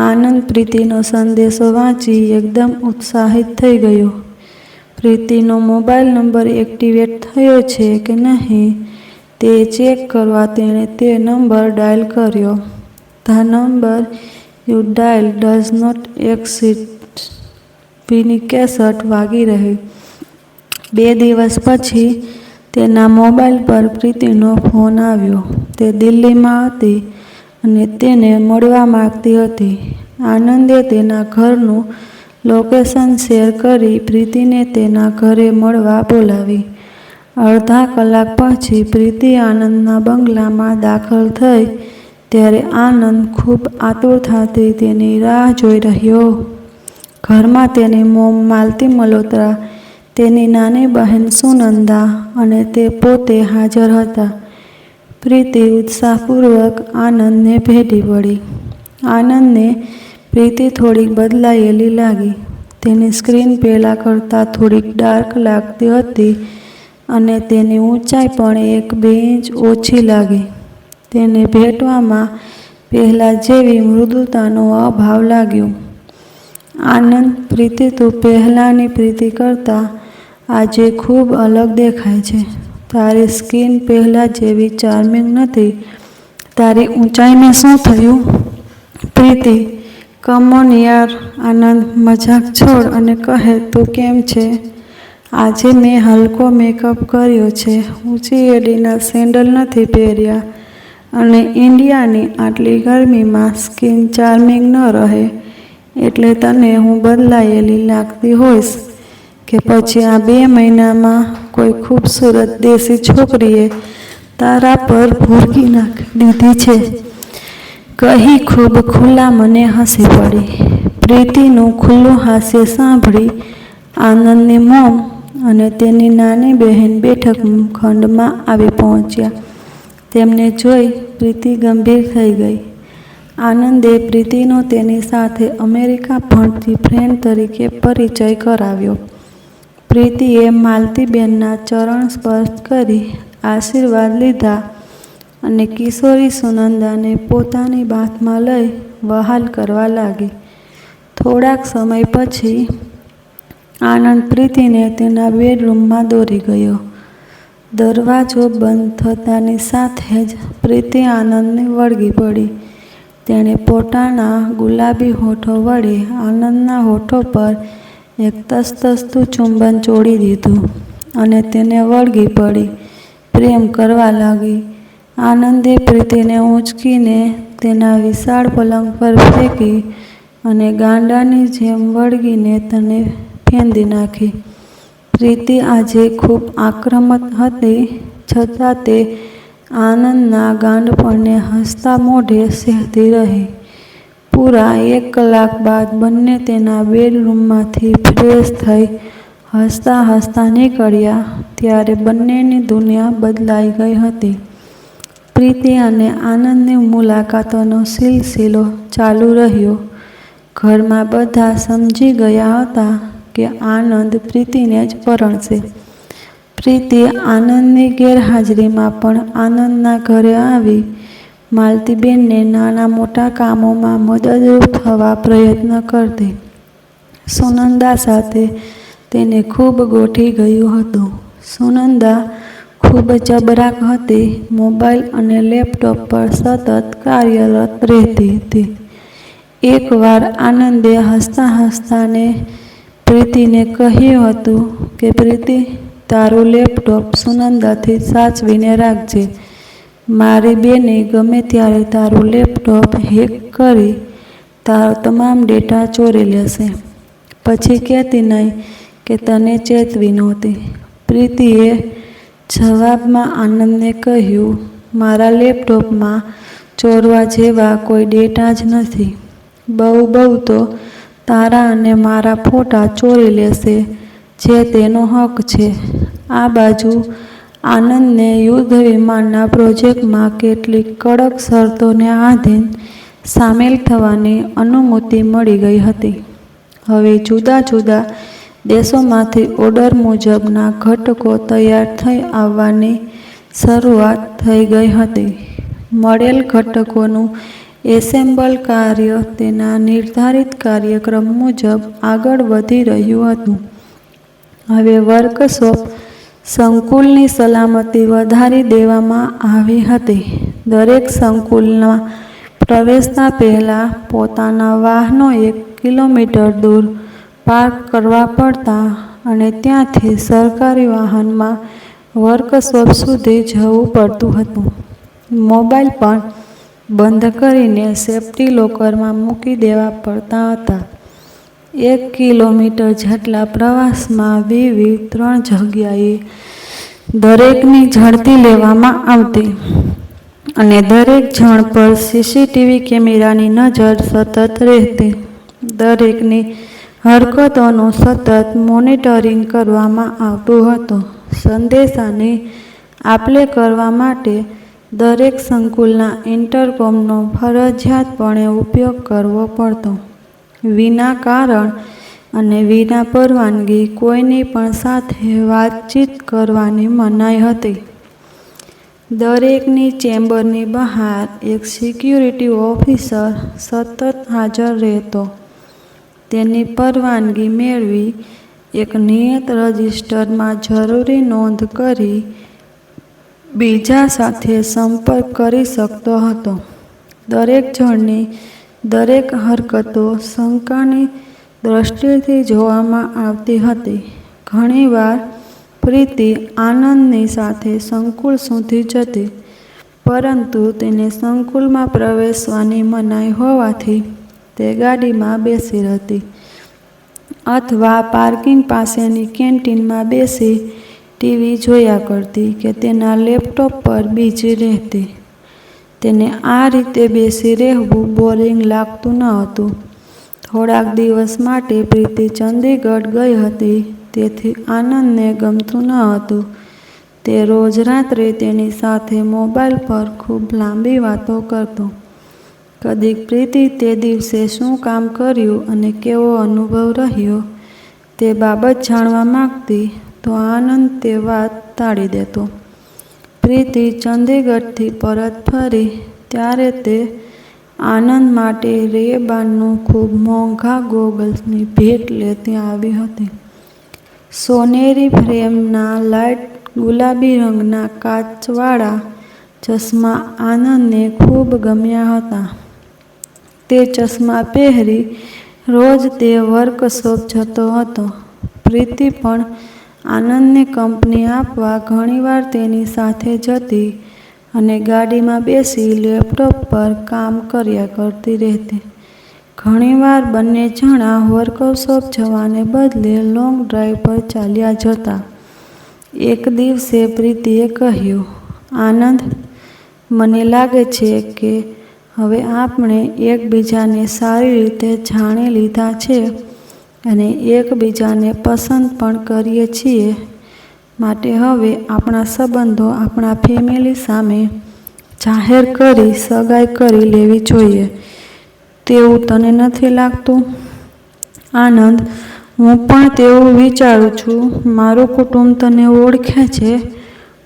આનંદ પ્રીતિનો સંદેશો વાંચી એકદમ ઉત્સાહિત થઈ ગયો. પ્રીતિનો mobile number activate થયો છે કે નહીં તે ચેક કરવા તેણે તે નંબર ડાયલ કર્યો. The number you dial does not exist. ભીની કેસેટ વાગી રહી. 2 દિવસ પછી તેના મોબાઈલ પર પ્રીતિનો ફોન આવ્યો. તે દિલ્હીમાં હતી અને તેને મળવા માંગતી હતી. આનંદે તેના ઘરનું લોકેશન શેર કરી પ્રીતિને તેના ઘરે મળવા બોલાવી. અડધા કલાક પછી પ્રીતિ આનંદના બંગલામાં દાખલ થઈ ત્યારે આનંદ ખૂબ આતુરતાથી તેની રાહ જોઈ રહ્યો. ઘરમાં તેની મોમ માલતી મલ્હોત્રા, તેની નાની બહેન સુનંદા અને તે પોતે હાજર હતા. પ્રીતિ ઉત્સાહપૂર્વક આનંદને ભેટી પડી. આનંદને પ્રીતિ થોડીક બદલાયેલી લાગી. તેની સ્ક્રીન પહેલાં કરતાં થોડીક ડાર્ક લાગતી હતી અને તેની ઊંચાઈ પણ 1-2 ઇંચ ઓછી લાગી. તેને ભેટવામાં પહેલાં જેવી મૃદુતાનો અભાવ લાગ્યો. આનંદ, પ્રીતિ, તું પહેલાંની પ્રીતિ કરતાં આજે ખૂબ અલગ દેખાય છે. તારી સ્કિન પહેલાં જેવી ચાર્મિંગ નથી. તારી ઊંચાઈને શું થયું? પ્રીતિ, કમ ઓન યાર. આનંદ મજાક છોડ અને કહે, તું કેમ છે? આજે મેં હલકો મેકઅપ કર્યો છે, ઊંચી એડીના સેન્ડલ નથી પહેર્યા અને ઇન્ડિયાની આટલી ગરમીમાં સ્કિન ચાર્મિંગ ન રહે એટલે તને હું બદલાયેલી લાગતી હોઈશ કે પછી આ 2 મહિનામાં કોઈ ખૂબસૂરત દેશી છોકરીએ તારા પર ભૂરકી નાખી દીધી છે, કહી ખૂબ ખુલ્લા મને હસી પડી. પ્રીતિનું ખુલ્લું હાસ્ય સાંભળી આનંદની મોમ અને તેની નાની બહેન બેઠક ખંડમાં આવી પહોંચ્યા. તેમને જોઈ પ્રીતિ ગંભીર થઈ ગઈ. આનંદે પ્રીતિનો તેની સાથે અમેરિકા ભણતી ફ્રેન્ડ તરીકે પરિચય કરાવ્યો. પ્રીતિએ માલતીબેનના ચરણ સ્પર્શ કરી આશીર્વાદ લીધા અને કિશોરી સુનંદાને પોતાની બાથમાં લઈ વહાલ કરવા લાગી. થોડાક સમય પછી આનંદ પ્રીતિને તેના બેડરૂમમાં દોરી ગયો. દરવાજો બંધ થતાની સાથે જ પ્રીતિ આનંદને વળગી પડી. તેણે પોતાના ગુલાબી હોઠો વડે આનંદના હોઠો પર એક તસતસતું ચુંબન ચોડી દીધું અને તેને વળગી પડી પ્રેમ કરવા લાગી. આનંદે પ્રીતિને ઊંચકીને તેના વિશાળ પલંગ પર ફેંકી અને ગાંડાની જેમ વળગીને તેને ફેંદી નાખી. પ્રીતિ આજે ખૂબ આક્રમક હતી, છતાં તે આનંદના ગાંડપણને હસતા મોઢે સહેતી રહી. પૂરા 1 કલાક બાદ બંને તેના બેડરૂમમાંથી ફ્રેશ થઈ હસતા હસતા નીકળ્યા ત્યારે બંનેની દુનિયા બદલાઈ ગઈ હતી. પ્રીતિ અને આનંદની મુલાકાતોનો સિલસિલો ચાલુ રહ્યો. ઘરમાં બધા સમજી ગયા હતા કે આનંદ પ્રીતિને જ પરણશે. પ્રીતિ આનંદની ગેરહાજરીમાં પણ આનંદના ઘરે આવી માલતીબેનને નાના મોટા કામોમાં મદદરૂપ થવા પ્રયત્ન કરતી. સુનંદા સાથે તેને ખૂબ ગોઠી ગયું હતું. સુનંદા ખૂબ ચબરાક હતી. મોબાઈલ અને લેપટોપ પર સતત કાર્યરત રહેતી હતી. એકવાર આનંદે હસતા હસતાને પ્રીતિને કહ્યું હતું કે પ્રીતિ, તારું લેપટોપ સુનંદાથી સાચવીને રાખજે. મારી બેને ગમે ત્યારે તારું લેપટોપ હેક કરી તારો તમામ ડેટા ચોરી લેશે. પછી કહેતી નહીં કે તને ચેતવી નહોતી. પ્રીતિએ જવાબમાં આનંદને કહ્યું, મારા લેપટોપમાં ચોરવા જેવા કોઈ ડેટા જ નથી. બહુ તો તારા અને મારા ફોટા ચોરી લેશે, જે તેનો હક છે. આ બાજુ આનંદને યુદ્ધ વિમાનના પ્રોજેક્ટમાં કેટલીક કડક શરતોને આધીન સામેલ થવાની અનુમતિ મળી ગઈ હતી. હવે જુદા જુદા દેશોમાંથી ઓર્ડર મુજબના ઘટકો તૈયાર થઈ આવવાની શરૂઆત થઈ ગઈ હતી. મળેલ ઘટકોનું એસેમ્બલ કાર્ય તેના નિર્ધારિત કાર્યક્રમ મુજબ આગળ વધી રહ્યું હતું. હવે વર્કશોપ સંકુલની સલામતી વધારી દેવામાં આવી હતી. દરેક સંકુલમાં પ્રવેશતા પહેલાં પોતાના વાહનો 1 કિલોમીટર દૂર પાર્ક કરવા પડતા અને ત્યાંથી સરકારી વાહનમાં વર્કશોપ સુધી જવું પડતું હતું. મોબાઈલ પણ બંધ કરીને સેફ્ટી લોકરમાં મૂકી દેવા પડતા હતા. 1 કિલોમીટર જેટલા પ્રવાસમાં વિવિધ 3 જગ્યાએ દરેકની ઝડપી લેવામાં આવતી અને દરેક જણ પર સીસીટીવી કેમેરાની નજર સતત રહેતી. દરેકની હરકતોનું સતત મોનિટરિંગ કરવામાં આવતું હતું. સંદેશાની આપ-લે કરવા માટે દરેક સંકુલના ઇન્ટરકોમનો ફરજિયાતપણે ઉપયોગ કરવો પડતો. વિના કારણ અને વિના પરવાનગી કોઈની પણ સાથે વાતચીત કરવાની મનાઈ હતી. દરેકની ચેમ્બરની બહાર એક સિક્યુરિટી ઓફિસર સતત હાજર રહેતો. તેની પરવાનગી મેળવી એક નિયત રજિસ્ટરમાં જરૂરી નોંધ કરી બીજા સાથે સંપર્ક કરી શકતો હતો. દરેક જણની દરેક હરકતો શંકાની દ્રષ્ટિથી જોવામાં આવતી હતી. ઘણીવાર પ્રીતિ આનંદની સાથે સંકુલ સુધી જતી, પરંતુ તેને સંકુલમાં પ્રવેશવાની મનાઈ હોવાથી તે ગાડીમાં બેસી રહેતી અથવા પાર્કિંગ પાસેની કેન્ટીનમાં બેસી ટીવી જોયા કરતી કે તેના લેપટોપ પર બીજી રહેતી. તેને આ રીતે બેસી રહેવું બોરિંગ લાગતું ન હતું. થોડાક દિવસ માટે પ્રીતિ ચંદીગઢ ગઈ હતી, તેથી આનંદને ગમતું ન હતું. તે રોજ રાત્રે તેની સાથે મોબાઈલ પર ખૂબ લાંબી વાતો કરતો. કદીક પ્રીતિ તે દિવસે શું કામ કર્યું અને કેવો અનુભવ રહ્યો તે બાબત જાણવા માંગતી તો આનંદ તે વાત ટાળી દેતો. પ્રીતિ ચંદીગઢથી પરત ફરી ત્યારે તે આનંદ માટે રે-બાનનું ખૂબ મોંઘા ગોગલ્સની ભેટ લેતી આવી હતી. સોનેરી ફ્રેમના લાઇટ ગુલાબી રંગના કાચવાળા ચશ્મા આનંદને ખૂબ ગમ્યા હતા. તે ચશ્મા પહેરી રોજ તે વર્કશોપ જતો હતો. પ્રીતિ પણ આનંદને કંપની આપવા ઘણીવાર તેની સાથે જતી અને ગાડીમાં બેસી લેપટોપ પર કામ કર્યા કરતી રહેતી. ઘણીવાર બંને જણા વર્કશોપ જવાને બદલે લોંગ ડ્રાઈવ પર ચાલ્યા જતા. એક દિવસે પ્રીતિએ કહ્યું, આનંદ, મને લાગે છે કે હવે આપણે એકબીજાને સારી રીતે જાણી લીધા છે અને એકબીજાને પસંદ પણ કરીએ છીએ. માટે હવે આપણા સંબંધો આપણા ફેમિલી સામે જાહેર કરી સગાઈ કરી લેવી જોઈએ તેવું તને નથી લાગતું? આનંદ: હું પણ તેવું વિચારું છું. મારું કુટુંબ તને ઓળખે છે,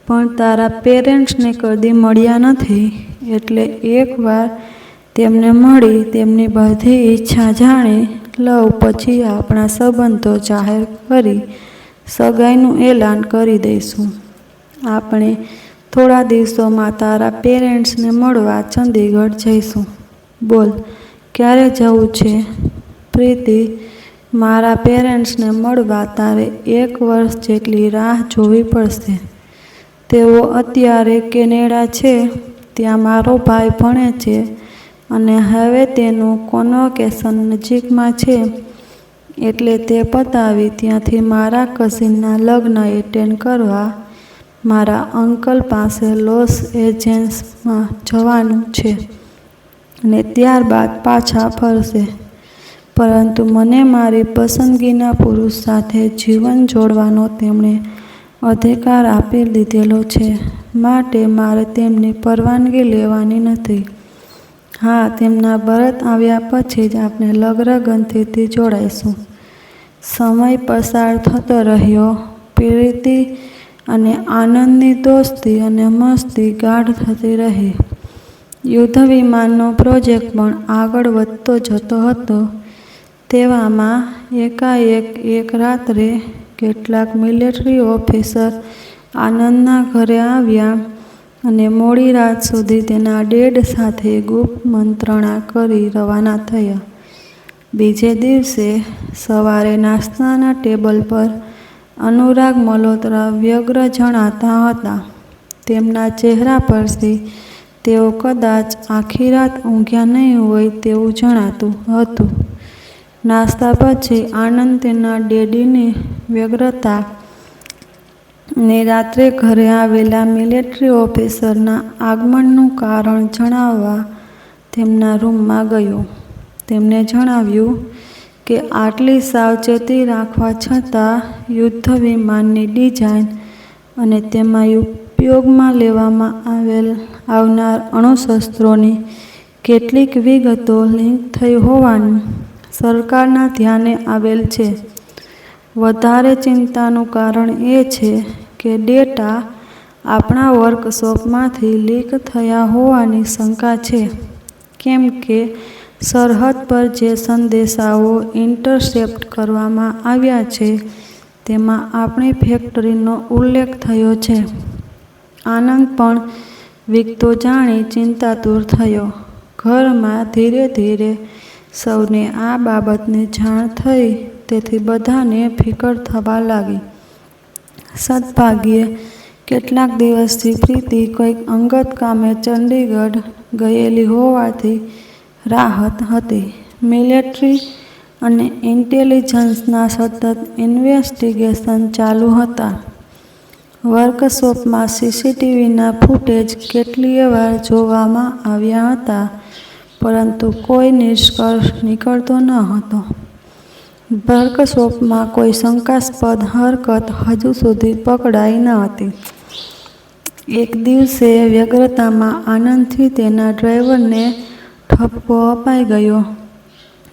પણ તારા પેરેન્ટ્સને કદી મળ્યા નથી. એટલે એકવાર તેમને મળી તેમની બધી ઈચ્છા જાણી લઉં, પછી આપણા સંબંધો જાહેર કરી સગાઈનું એલાન કરી દઈશું. આપણે થોડા દિવસોમાં તારા પેરેન્ટ્સને મળવા ચંદીગઢ જઈશું. બોલ, ક્યારે જવું છે? પ્રીતિ: મારા પેરેન્ટ્સને મળવા તારે 1 વર્ષ જેટલી રાહ જોવી પડશે. તેઓ અત્યારે કેનેડા છે. ત્યાં મારો ભાઈ ભણે છે અને હવે તેનું કોન્વોકેશન નજીકમાં છે. એટલે તે પતાવી ત્યાંથી મારા કઝિનના લગ્ન એટેન્ડ કરવા મારા અંકલ પાસે લોસ એન્જલ્સમાં જવાનું છે અને ત્યારબાદ પાછા ફરશે. પરંતુ મને મારી પસંદગીના પુરુષ સાથે જીવન જોડવાનો તેમણે અધિકાર આપી દીધેલો છે, માટે મારે તેમની પરવાનગી લેવાની નથી. હા, તેમના પરત આવ્યા પછી જ આપણે લગ્નગ્રંથિથી જોડાઈશું. સમય પસાર થતો રહ્યો. પ્રીતિ અને આનંદની દોસ્તી અને મસ્તી ગાઢ થતી રહી. યુદ્ધ વિમાનનો પ્રોજેક્ટ પણ આગળ વધતો જતો હતો. તેવામાં એકાએક એક રાત્રે કેટલાક મિલિટરી ઓફિસર આનંદના ઘરે આવ્યા અને મોડી રાત સુધી તેના ડેડ સાથે ગુપ્ત મંત્રણા કરી રવાના થયા. બીજે દિવસે સવારે નાસ્તાના ટેબલ પર અનુરાગ મલ્હોત્રા વ્યગ્ર જણાતા હતા. તેમના ચહેરા પરથી તેઓ કદાચ આખી રાત ઊંઘ્યા નહીં હોય તેવું જણાતું હતું. નાસ્તા પછી આનંદ તેના ડેડીની વ્યગ્રતા ને રાત્રે ઘરે આવેલા મિલિટરી ઓફિસરના આગમનનું કારણ જણાવવા તેમના રૂમમાં ગયો. તેમણે જણાવ્યું કે આટલી સાવચેતી રાખવા છતાં યુદ્ધ વિમાનની ડિઝાઇન અને તેમાં ઉપયોગમાં લેવામાં આવનાર અણુશસ્ત્રોની કેટલીક વિગતો લીક થઈ હોવાનું સરકારના ધ્યાને આવેલ છે. વધારે ચિંતાનું કારણ એ છે કે ડેટા આપણા વર્કશોપમાંથી લીક થયા હોવાની શંકા છે, કેમ કે સરહદ પર જે સંદેશાઓ ઇન્ટરસેપ્ટ કરવામાં આવ્યા છે તેમાં આપણી ફેક્ટરીનો ઉલ્લેખ થયો છે. આનંદ પણ વિગતો જાણી ચિંતાતુર થયો. ઘરમાં ધીરે ધીરે સૌને આ બાબતની જાણ થઈ, તેથી બધાને ફિકર થવા લાગી. સદભાગ્યે કેટલાક દિવસથી પ્રીતિ કંઈક અંગત કામે ચંદીગઢ ગયેલી હોવાથી રાહત હતી. મિલિટરી અને ઇન્ટેલિજન્સના સતત ઇન્વેસ્ટિગેશન ચાલુ હતા. વર્કશોપમાં સીસીટીવીના ફૂટેજ કેટલીય વાર જોવામાં આવ્યા હતા, પરંતુ કોઈ નિષ્કર્ષ નીકળતો ન હતો. વર્કશોપમાં કોઈ શંકાસ્પદ હરકત હજુ સુધી પકડાઈ ન હતી. એક દિવસે વ્યગ્રતામાં આનંદથી તેના ડ્રાઈવરને ઠપકો અપાઈ ગયો,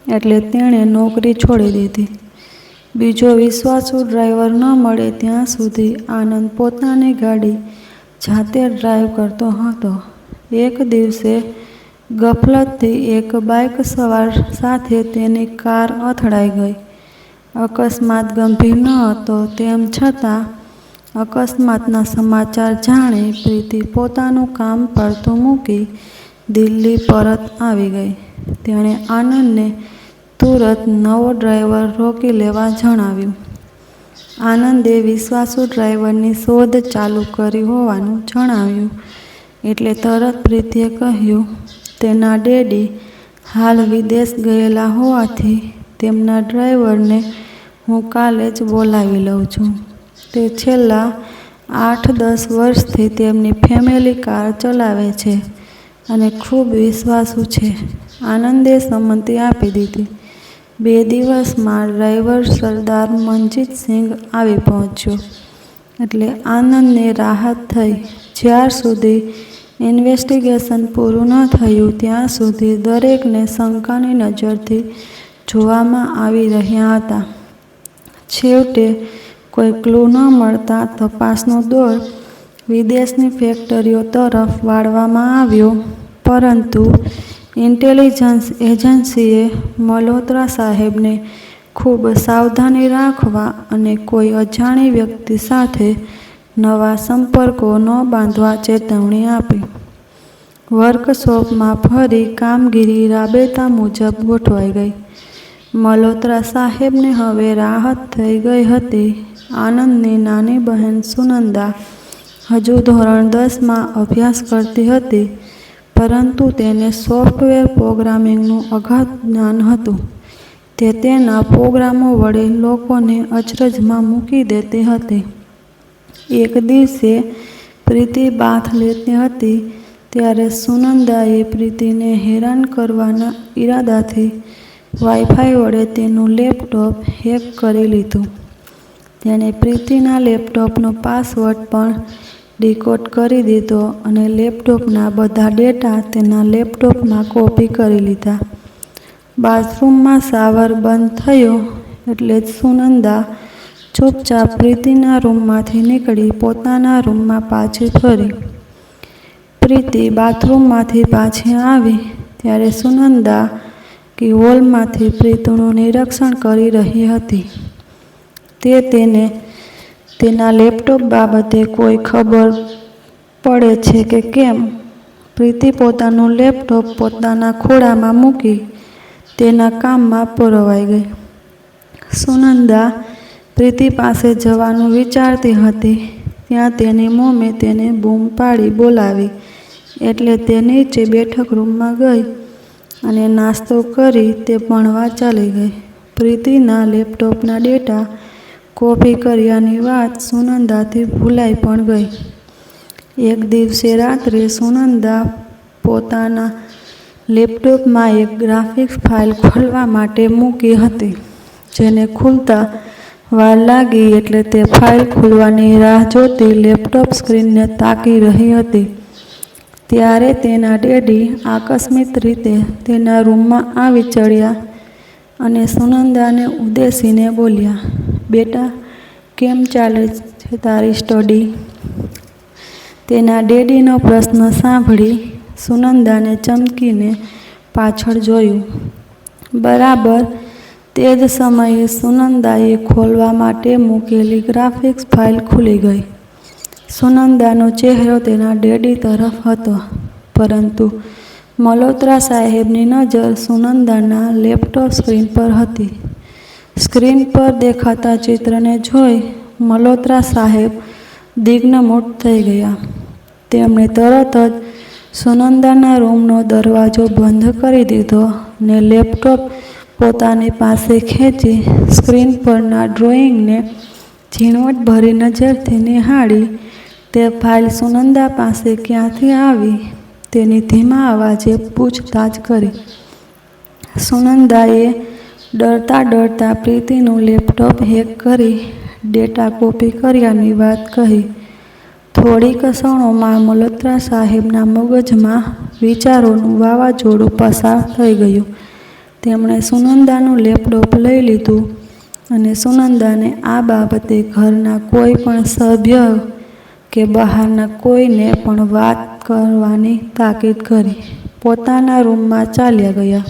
એટલે તેણે નોકરી છોડી દીધી. બીજો વિશ્વાસુ ડ્રાઈવર ન મળે ત્યાં સુધી આનંદ પોતાની ગાડી જાતે ડ્રાઈવ કરતો હતો. એક દિવસે ગફલતથી એક બાઇક સવાર સાથે તેની કાર અથડાઈ ગઈ. અકસ્માત ગંભીર ન હતો, તેમ છતાં અકસ્માતના સમાચાર જાણી પ્રીતિ પોતાનું કામ પડતું મૂકી દિલ્હી પરત આવી ગઈ. તેણે આનંદને તુરત નવો ડ્રાઈવર રોકી લેવા જણાવ્યું. આનંદે વિશ્વાસુ ડ્રાઈવરની શોધ ચાલુ કરી હોવાનું જણાવ્યું એટલે તરત પ્રીતિએ કહ્યું, તેના ડેડી હાલ વિદેશ ગયેલા હોવાથી તેમના ડ્રાઈવરને હું કાલે જ બોલાવી લઉં છું. તે છેલ્લા 8-10 વર્ષથી તેમની ફેમિલી કાર ચલાવે છે અને ખૂબ વિશ્વાસુ છે. આનંદે સંમતિ આપી દીધી. 2 દિવસમાં ડ્રાઈવર સરદાર મનજીતસિંઘ આવી પહોંચ્યો એટલે આનંદને રાહત થઈ. જ્યાર સુધી ઇન્વેસ્ટિગેશન પૂરું ન થયું ત્યાં સુધી દરેકને શંકાની નજરથી જોવામાં આવી રહ્યા હતા. છેવટે કોઈ ક્લૂ ન મળતા તપાસનો દોર વિદેશની ફેક્ટરીઓ તરફ વાળવામાં આવ્યો, પરંતુ ઇન્ટેલિજન્સ એજન્સીએ મલ્હોત્રા સાહેબને ખૂબ સાવધાની રાખવા અને કોઈ અજાણી વ્યક્તિ સાથે નવા સંપર્કો ન બાંધવા ચેતવણી આપી. વર્કશોપમાં ફરી કામગીરી રાબેતા મુજબ ગોઠવાઈ ગઈ. મલ્હોત્રા સાહેબને હવે રાહત થઈ ગઈ હતી. આનંદની નાની બહેન સુનંદા હજુ ધોરણ 10માં અભ્યાસ કરતી હતી, પરંતુ તેને સોફ્ટવેર પ્રોગ્રામિંગનું અગાધ જ્ઞાન હતું. તે તેના પ્રોગ્રામો વડે લોકોને અચરજમાં મૂકી દેતી હતી. એક દિવસે પ્રીતિ બાથ લેતી હતી ત્યારે સુનંદાએ પ્રીતિને હેરાન કરવાના ઈરાદાથી વાઈફાઈ વડે તેનું લેપટોપ હેક કરી લીધું. તેણે પ્રીતિના લેપટોપનો પાસવર્ડ પણ ડીકોડ કરી દીધો અને લેપટોપના બધા ડેટા તેના લેપટોપમાં કોપી કરી લીધા. બાથરૂમમાં શાવર બંધ થયો એટલે જ સુનંદા ચૂપચાપ પ્રીતિના રૂમમાંથી નીકળી પોતાના રૂમમાં પાછી ફરી. પ્રીતિ બાથરૂમમાંથી પાછી આવી ત્યારે સુનંદા હોલમાંથી પ્રીતિનું નિરીક્ષણ કરી રહી હતી. તે તેને તેના લેપટોપ બાબતે કોઈ ખબર પડે છે કે કેમ? પ્રીતિ પોતાનું લેપટોપ પોતાના ખોળામાં મૂકી તેના કામમાં પરોવાઈ ગઈ. સુનંદા પ્રીતિ પાસે જવાનું વિચારતી હતી ત્યાં તેની મમ્મી તેને બૂમ પાડી બોલાવી એટલે તે નીચે બેઠક રૂમમાં ગઈ અને નાસ્તો કરી તે ભણવા ચાલી ગઈ. પ્રીતિના લેપટોપના ડેટા કોપી કર્યાની વાત સુનંદાથી ભૂલાઈ પણ ગઈ. એક દિવસે રાત્રે સુનંદા પોતાના લેપટોપમાં એક ગ્રાફિક્સ ફાઇલ ખોલવા માટે મૂકી હતી, જેને ખુલતા વાર લાગી એટલે તે ફાઇલ ખુલવાની રાહ જોતી લેપટોપ સ્ક્રીનને તાકી રહી હતી. ત્યારે તેના ડેડી આકસ્મિક રીતે તેના રૂમમાં આવી ચડ્યા અને સુનંદાને ઉદ્દેશીને બોલ્યા, "બેટા, કેમ ચાલે છે તારી સ્ટડી?" તેના ડેડીનો પ્રશ્ન સાંભળી સુનંદાને ચમકીને પાછળ જોયું. બરાબર તે જ સમયે સુનંદાએ ખોલવા માટે મૂકેલી ગ્રાફિક્સ ફાઇલ ખુલી ગઈ. સુનંદાનો ચહેરો તેના ડેડી તરફ હતો, પરંતુ મલ્હોત્રા સાહેબની નજર સુનંદાના લેપટોપ સ્ક્રીન પર હતી. સ્ક્રીન પર દેખાતા ચિત્રને જોઈ મલ્હોત્રા સાહેબ દિગ્નમૂઢ થઈ ગયા. તેમણે તરત જ સુનંદાના રૂમનો દરવાજો બંધ કરી દીધો ને લેપટોપ પોતાની પાસે ખેંચી સ્ક્રીન પરના ડ્રોઈંગને ઝીણવટભરી નજરથી નિહાળી તે ફાઇલ સુનંદા પાસે ક્યાંથી આવી તેની ધીમા અવાજે પૂછતાછ કરી. સુનંદાએ ડરતા ડરતા પ્રીતિનું લેપટોપ હેક કરી ડેટા કોપી કર્યાની વાત કહી. થોડી ક્ષણોમાં મલ્હોત્રા સાહેબના મગજમાં વિચારોનું વાવાઝોડું પસાર થઈ ગયું. તેમણે સુનંદાનું લેપટોપ લઈ લીધું અને સુનંદાને આ બાબતે ઘરના કોઈ પણ સભ્ય કે બહારના કોઈને પણ વાત કરવાની તાકીદ કરી પોતાના રૂમમાં ચાલ્યા ગયા.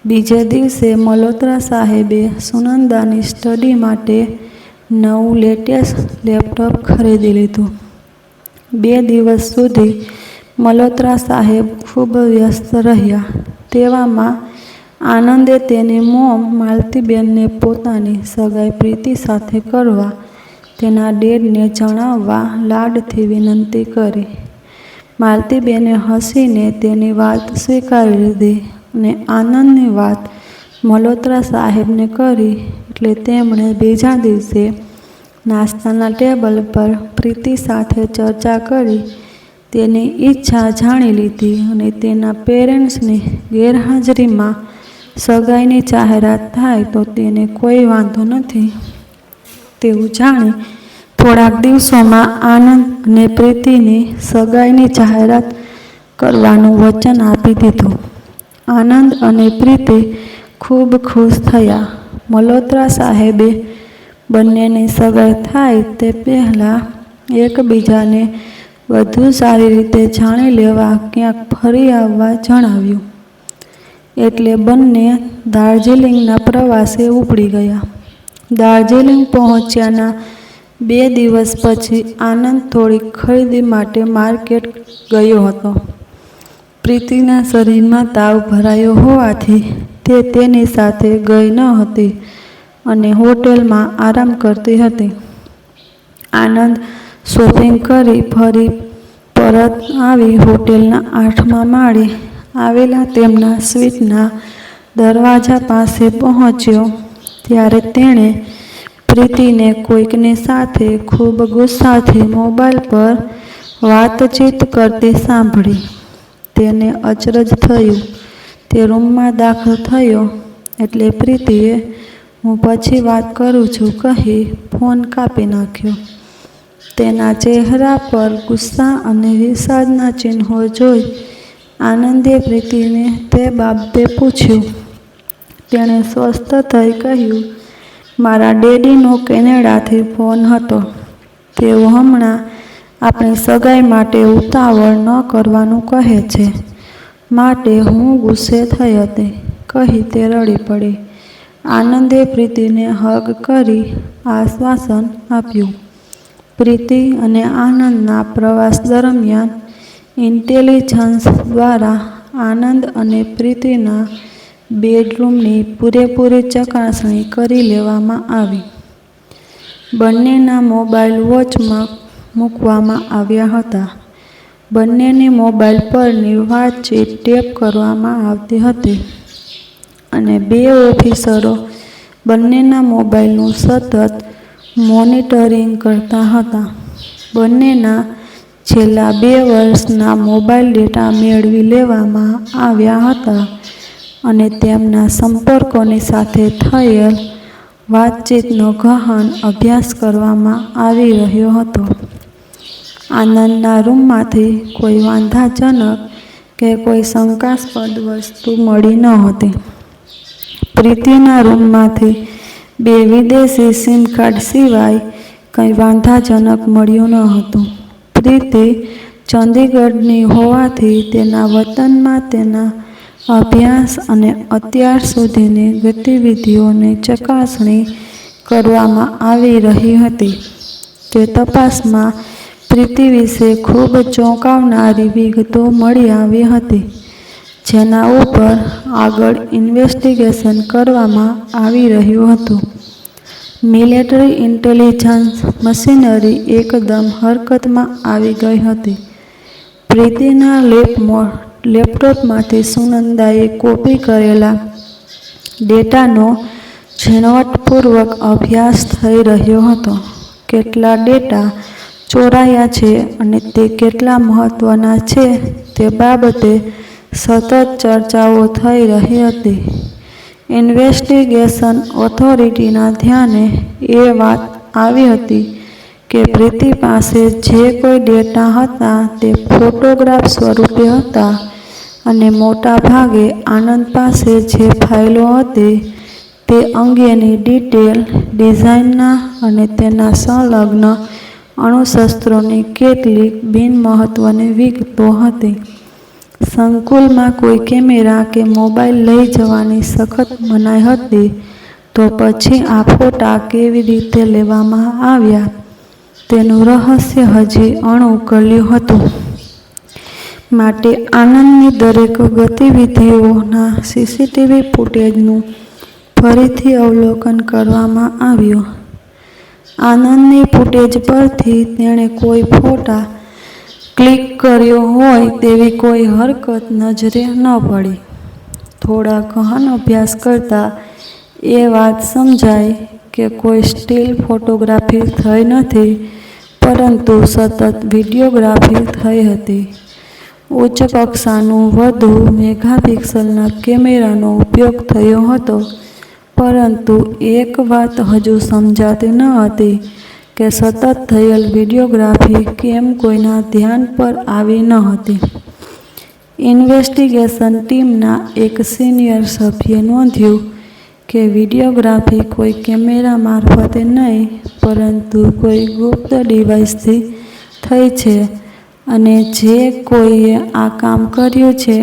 બીજે દિવસે મલ્હોત્રા સાહેબે સુનંદાની સ્ટડી માટે નવું લેટેસ્ટ લેપટોપ ખરીદી લીધું. 2 દિવસ સુધી મલ્હોત્રા સાહેબ ખૂબ વ્યસ્ત રહ્યા. તેવામાં આનંદે તેની મોમ માલતીબેનને પોતાની સગાઈ પ્રીતિ સાથે કરવા તેના ડેડને જણાવવા લાડથી વિનંતી કરી. માલતીબેને હસીને તેની વાત સ્વીકારી લીધી અને આનંદની વાત મલ્હોત્રા સાહેબને કરી એટલે તેમણે બીજા દિવસે નાસ્તાના ટેબલ પર પ્રીતિ સાથે ચર્ચા કરી તેની ઈચ્છા જાણી લીધી અને તેના પેરેન્ટ્સની ગેરહાજરીમાં સગાઈની જાહેરાત થાય તો તેને કોઈ વાંધો નથી તેવું જાણી થોડાક દિવસોમાં આનંદ અને પ્રીતિની સગાઈની જાહેરાત કરવાનું વચન આપી દીધું. આનંદ અને પ્રીતિ ખૂબ ખુશ થયા. મલ્હોત્રા સાહેબે બંનેની સગાઈ થાય તે પહેલાં એકબીજાને વધુ સારી રીતે જાણી લેવા ક્યાંક ફરી આવવા જણાવ્યું. એટલે બંને દાર્જિલિંગના પ્રવાસે ઉપડી ગયા. દાર્જિલિંગ પહોંચ્યાના 2 દિવસ પછી આનંદ થોડી ખરીદી માટે માર્કેટ ગયો હતો. પ્રીતિના શરીરમાં તાવ ભરાયો હોવાથી તે તેની સાથે ગઈ ન હતી અને હોટેલમાં આરામ કરતી હતી. આનંદ શોપિંગ કરી ફરી પરત આવી હોટેલના 8મા માળે આવેલા તેમના સ્વીટના દરવાજા પાસે પહોંચ્યો ત્યારે તેણે પ્રીતિને કોઈકની સાથે ખૂબ ગુસ્સાથી મોબાઈલ પર વાતચીત કરતી સાંભળી. તેને અચરજ થયું. તે રૂમમાં દાખલ થયો એટલે પ્રીતિએ "હું પછી વાત કરું છું" કહી ફોન કાપી નાખ્યો. તેના ચહેરા પર ગુસ્સા અને વિષાદના ચિહ્નો જોઈ આનંદે પ્રીતિને તે બાબતે પૂછ્યું. તેણે સ્વસ્થ થઈ કહ્યું, "મારા ડેડીનો કેનેડાથી ફોન હતો. તેઓ હમણાં આપણી સગાઈ માટે ઉતાવળ ન કરવાનું કહે છે, માટે હું ગુસ્સે થઈ હતી" કહી તે રડી પડી. આનંદે પ્રીતિને હગ કરી આશ્વાસન આપ્યું. પ્રીતિ અને આનંદના પ્રવાસ દરમિયાન ઇન્ટેલિજન્સ દ્વારા આનંદ અને પ્રીતિના બેડરૂમની પૂરેપૂરી ચકાસણી કરી લેવામાં આવી. બંનેના મોબાઈલ વોચમાં મૂકવામાં આવ્યા હતા. બંનેની મોબાઈલ પરની વાતચીત ટેપ કરવામાં આવતી હતી અને 2 ઓફિસરો બંનેના મોબાઈલનું સતત મોનિટરિંગ કરતા હતા. બંનેના છેલ્લા 2 વર્ષના મોબાઈલ ડેટા મેળવી લેવામાં આવ્યા હતા અને તેમના સંપર્કોની સાથે થયેલ વાતચીતનો ગહન અભ્યાસ કરવામાં આવી રહ્યો હતો. આનંદના રૂમમાંથી કોઈ વાંધાજનક કે કોઈ શંકાસ્પદ વસ્તુ મળી ન હતી. પ્રીતિના રૂમમાંથી 2 વિદેશી સિમ કાર્ડ સિવાય કંઈ વાંધાજનક મળ્યું ન હતું. પ્રીતિ ચંદીગઢની હોવાથી તેના વતનમાં તેના અભ્યાસ અને અત્યાર સુધીની ગતિવિધિઓની ચકાસણી કરવામાં આવી રહી હતી. તે તપાસમાં પ્રીતિ વિશે ખૂબ ચોંકાવનારી વિગતો મળી આવી હતી, જેના ઉપર આગળ ઇન્વેસ્ટિગેશન કરવામાં આવી રહ્યું હતું. મિલિટરી ઇન્ટેલિજન્સ મશીનરી એકદમ હરકતમાં આવી ગઈ હતી. પ્રીતિના લેપટોપમાંથી સુનંદાએ કોપી કરેલા ડેટાનો ઝીણવટપૂર્વક અભ્યાસ થઈ રહ્યો હતો. કેટલા ડેટા ચોરાયા છે અને તે કેટલા મહત્વના છે તે બાબતે સતત ચર્ચાઓ થઈ રહી હતી. ઇન્વેસ્ટિગેશન ઓથોરિટીના ધ્યાને એ વાત આવી હતી કે પ્રીતિ પાસે જે કોઈ ડેટા હતા તે ફોટોગ્રાફ સ્વરૂપે હતા અને મોટા ભાગે આનંદ પાસે જે ફાઇલો હતી તે અંગેની ડિટેલ, ડિઝાઇનના અને તેના સંલગ્ન અણુશસ્ત્રોની કેટલીક બિનમહત્વની વિગતો હતી. સંકુલમાં કોઈ કેમેરા કે મોબાઈલ લઈ જવાની સખત મનાઈ હતી, તો પછી આ ફોટા કેવી રીતે લેવામાં આવ્યા તેનું રહસ્ય હજી અણઉકેલ્યું હતું. માટે આનંદની દરેક ગતિવિધિઓના સીસીટીવી ફૂટેજનું ફરીથી અવલોકન કરવામાં આવ્યું. આનંદની ફૂટેજ પરથી તેણે કોઈ ફોટા ક્લિક કર્યો હોય તેવી કોઈ હરકત નજરે ન પડી. થોડા ગહન અભ્યાસ કરતાં એ વાત સમજાઈ કે કોઈ સ્ટીલ ફોટોગ્રાફી થઈ નથી, પરંતુ સતત વિડીયોગ્રાફી થઈ હતી. ઉચ્ચ કક્ષાનું વધુ મેગાપિક્સલના કેમેરાનો ઉપયોગ થયો હતો, પરંતુ એક વાત હજુ સમજાતી ન હતી કે સતત થયેલ વિડીયોગ્રાફી કેમ કોઈના ધ્યાન પર આવી ન હતી. ઇન્વેસ્ટિગેશન ટીમના એક સિનિયર સભ્યે નોંધ્યું કે વિડીયોગ્રાફી કોઈ કેમેરા મારફતે નહીં પરંતુ કોઈ ગુપ્ત ડિવાઇસથી થઈ છે અને જે કોઈએ આ કામ કર્યું છે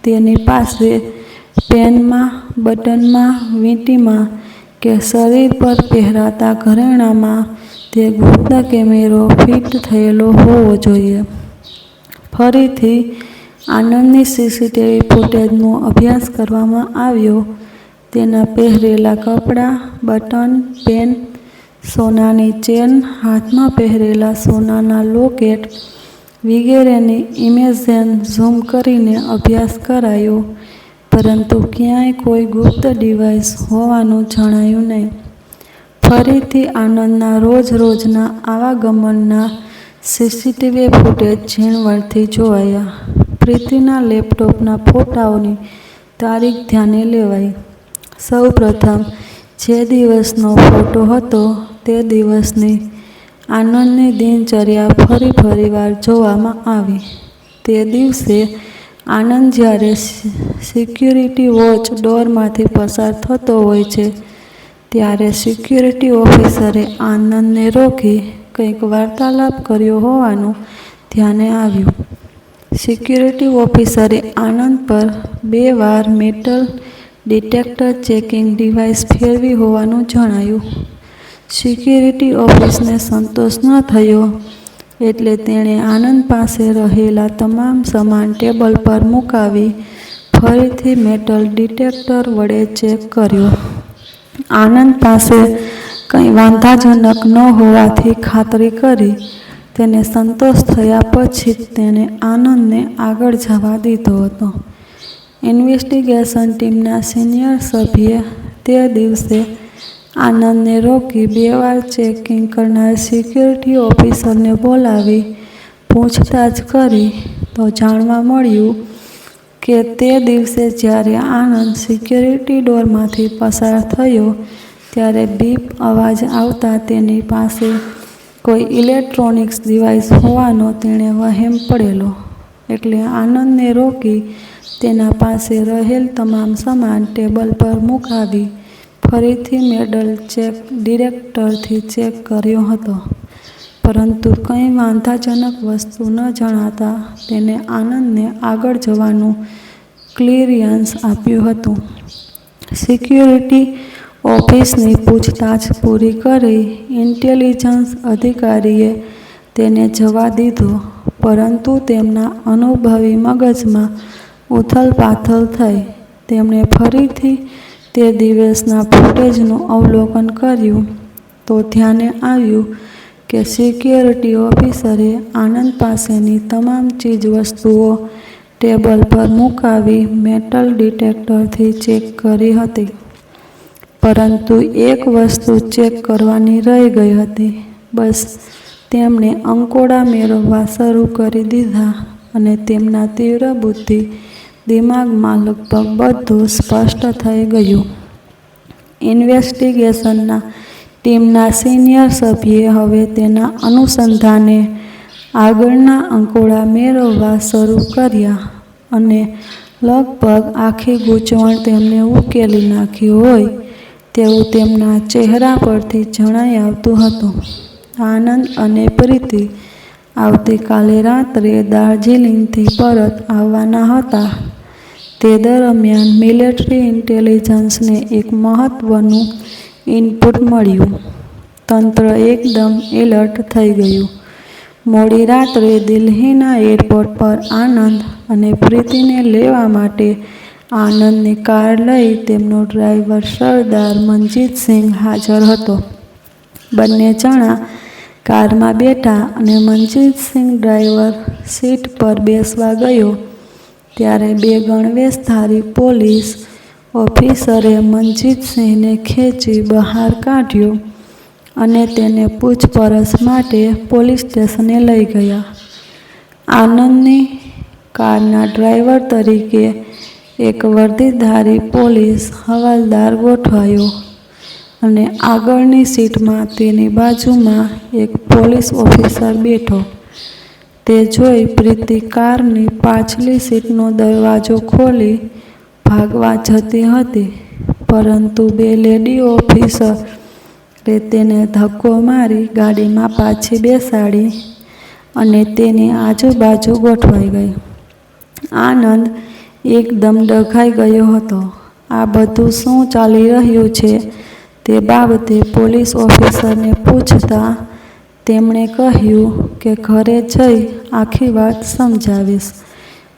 તેની પાસે પેનમાં, બટનમાં, વીંટીમાં કે શરીર પર પહેરાતા ઘરેણાંમાં તે ગુપ્ત કેમેરો ફિટ થયેલો હોવો જોઈએ. ફરીથી આનંદની સીસીટીવી ફૂટેજનો અભ્યાસ કરવામાં આવ્યો. તેના પહેરેલા કપડાં, બટન, પેન, સોનાની ચેન, હાથમાં પહેરેલા સોનાના લોકેટ વગેરેની ઇમેજને ઝૂમ કરીને અભ્યાસ કરાયો, પરંતુ ક્યાંય કોઈ ગુપ્ત ડિવાઇસ હોવાનું જણાયું નહીં. ફરીથી આનંદના રોજ-રોજના આવાગમનના સીસીટીવી ફૂટેજ ઝીણવટથી જોવાયા. પ્રીતિના લેપટોપના ફોટાઓની તારીખ ધ્યાને લેવાઈ. સૌપ્રથમ જે દિવસનો ફોટો હતો તે દિવસની આનંદની દિનચર્યા ફરીવાર જોવામાં આવી. તે દિવસે આનંદ જ્યારે સિક્યુરિટી વોચ ડોરમાંથી પસાર થતો હોય છે ત્યારે સિક્યુરિટી ઓફિસરે આનંદને રોકી કંઈક વાર્તાલાપ કર્યો હોવાનું ધ્યાને આવ્યું. સિક્યુરિટી ઓફિસરે આનંદ પર 2 વાર મેટલ ડિટેક્ટર ચેકિંગ ડિવાઇસ ફેરવી હોવાનું જણાયું. સિક્યુરિટી ઓફિસરને સંતોષ ન થયો એટલે તેણે આનંદ પાસે રહેલા તમામ સામાન ટેબલ પર મુકાવી ફરીથી મેટલ ડિટેક્ટર વડે ચેક કર્યો. આનંદ પાસે કંઈ વાંધાજનક ન હોવાથી ખાતરી કરી. તેને સંતોષ થયા પછી તેણે આનંદને આગળ જવા દીધો હતો. ઇન્વેસ્ટિગેશન ટીમના સિનિયર સભ્યે તે દિવસે આનંદને રોકી 2 વાર ચેકિંગ કરનાર સિક્યુરિટી ઓફિસરને બોલાવી પૂછતાછ કરી તો જાણવા મળ્યું કે તે દિવસે જ્યારે આનંદ સિક્યુરિટી ડોરમાંથી પસાર થયો ત્યારે બીપ અવાજ આવતા તેની પાસે કોઈ ઇલેક્ટ્રોનિક્સ ડિવાઇસ હોવાનો તેણે વહેમ પડેલો. એટલે આનંદને રોકી તેના પાસે રહેલ તમામ સામાન ટેબલ પર મુકાવી ફરીથી મેટલ ડિટેક્ટરથી ચેક કર્યો હતો, પરંતુ કંઈ વાંધાજનક વસ્તુ ન જણાતા તેને આનંદને આગળ જવાનું ક્લિયરન્સ આપ્યું હતું. સિક્યુરિટી ઓફિસની પૂછતાછ પૂરી કરી ઇન્ટેલિજન્સ અધિકારીએ તેને જવા દીધો, પરંતુ તેમના અનુભવી મગજમાં ઉથલપાથલ થઈ. તેમણે ફરીથી તે દિવસના ફૂટેજનું અવલોકન કર્યું તો ધ્યાને આવ્યું કે સિક્યુરિટી ઓફિસરે આનંદ પાસેની તમામ ચીજવસ્તુઓ ટેબલ પર મુકાવી મેટલ ડિટેક્ટરથી ચેક કરી હતી, પરંતુ એક વસ્તુ ચેક કરવાની રહી ગઈ હતી. બસ તેમણે અંકોડા મેળવવા શરૂ કરી દીધા અને તેમના તીવ્ર બુદ્ધિ દિમાગમાં લગભગ બધું સ્પષ્ટ થઈ ગયું. ઇન્વેસ્ટિગેશનના ટીમના સિનિયર સભ્યે હવે તેના અનુસંધાને આગળના અંકોડા મેળવવા શરૂ કર્યા અને લગભગ આખી ગૂંચવણ તેમને ઉકેલી નાખી હોય તેવું તેમના ચહેરા પરથી જણાઈ આવતું હતું. આનંદ અને પ્રીતિ આવતીકાલે રાત્રે દાર્જિલિંગથી પરત આવવાના હતા. તે દરમિયાન મિલિટરી ઇન્ટેલિજન્સને એક મહત્વનું ઇનપુટ મળ્યું. તંત્ર એકદમ એલર્ટ થઈ ગયું. મોડી રાત્રે દિલ્હીના એરપોર્ટ પર આનંદ અને પ્રીતિને લેવા માટે આનંદની કાર લઈ તેમનો ડ્રાઈવર સરદાર મનજીતસિંહ હાજર હતો. બંને જણા કારમાં બેઠા અને મનજીતસિંહ ડ્રાઈવર સીટ પર બેસવા ગયો ત્યારે 2 ગણવેશધારી પોલીસ ઓફિસરે મનજીતસિંહને ખેંચી બહાર કાઢ્યો અને તેને પૂછપરછ માટે પોલીસ સ્ટેશને લઈ ગયા. આનંદની કારના ડ્રાઈવર તરીકે એક વર્દીધારી પોલીસ હવાલદાર ગોઠવાયો અને આગળની સીટમાં તેની બાજુમાં એક પોલીસ ઓફિસર બેઠો. તે જોઈ પ્રીતિ કારની પાછલી સીટનો દરવાજો ખોલી ભાગવા જતી હતી, પરંતુ બે લેડી ઓફિસરે તેને ધક્કો મારી ગાડીમાં પાછી બેસાડી અને તેની આજુબાજુ ગોઠવાઈ ગઈ. આનંદ એકદમ ડઘાઈ ગયો હતો. આ બધું શું ચાલી રહ્યું છે તે બાબતે પોલીસ ઓફિસરને પૂછતા તેમણે કહ્યું કે ઘરે જઈ આખી વાત સમજાવીશ.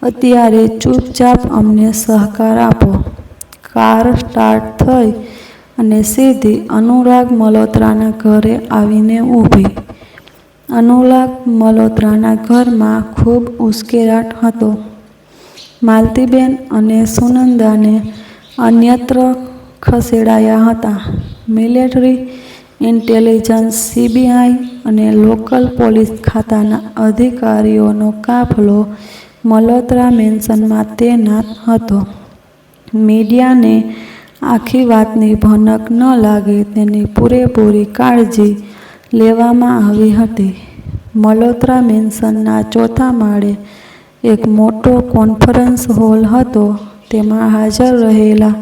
અત્યારે ચૂપચાપ અમને સહકાર આપો. કાર સ્ટાર્ટ થઈ અને સીધી અનુરાગ મલ્હોત્રાના ઘરે આવીને ઊભી. અનુરાગ મલ્હોત્રાના ઘરમાં ખૂબ ઉશ્કેરાટ હતો. માલતીબેન અને સુનંદાને અન્યત્ર ખસેડાયા હતા. મિલિટરી ઇન્ટેલિજન્સ, સીબીઆઈ અને લોકલ પોલીસ ખાતાના અધિકારીઓનો કાફલો મલ્હોત્રા મેન્શનમાં તૈનાત હતો. મીડિયાને આખી વાતની ભનક ન લાગે તેની પૂરેપૂરી કાળજી લેવામાં આવી હતી. મલ્હોત્રા મેન્શનના ચોથા માળે એક મોટો કોન્ફરન્સ હોલ હતો. તેમાં હાજર રહેલા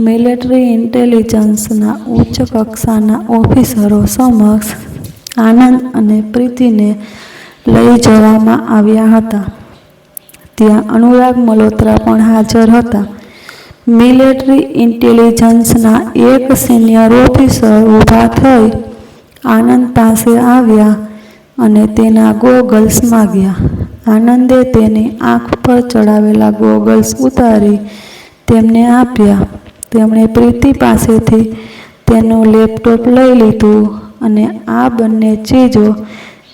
મિલિટરી ઇન્ટેલિજન્સના ઉચ્ચ કક્ષાના ઓફિસરો સમક્ષ આનંદ અને પ્રીતિને લઈ જવામાં આવ્યા હતા. ત્યાં અનુરાગ મલ્હોત્રા પણ હાજર હતા. મિલિટરી ઇન્ટેલિજન્સના એક સિનિયર ઓફિસર ઊભા થઈ આનંદ પાસે આવ્યા અને તેના ગોગલ્સ માગ્યા. આનંદે તેની આંખ પર ચડાવેલા ગોગલ્સ ઉતારી તેમને આપ્યા. તેમણે પ્રીતિ પાસેથી તેનું લેપટોપ લઈ લીધું અને આ બંને ચીજો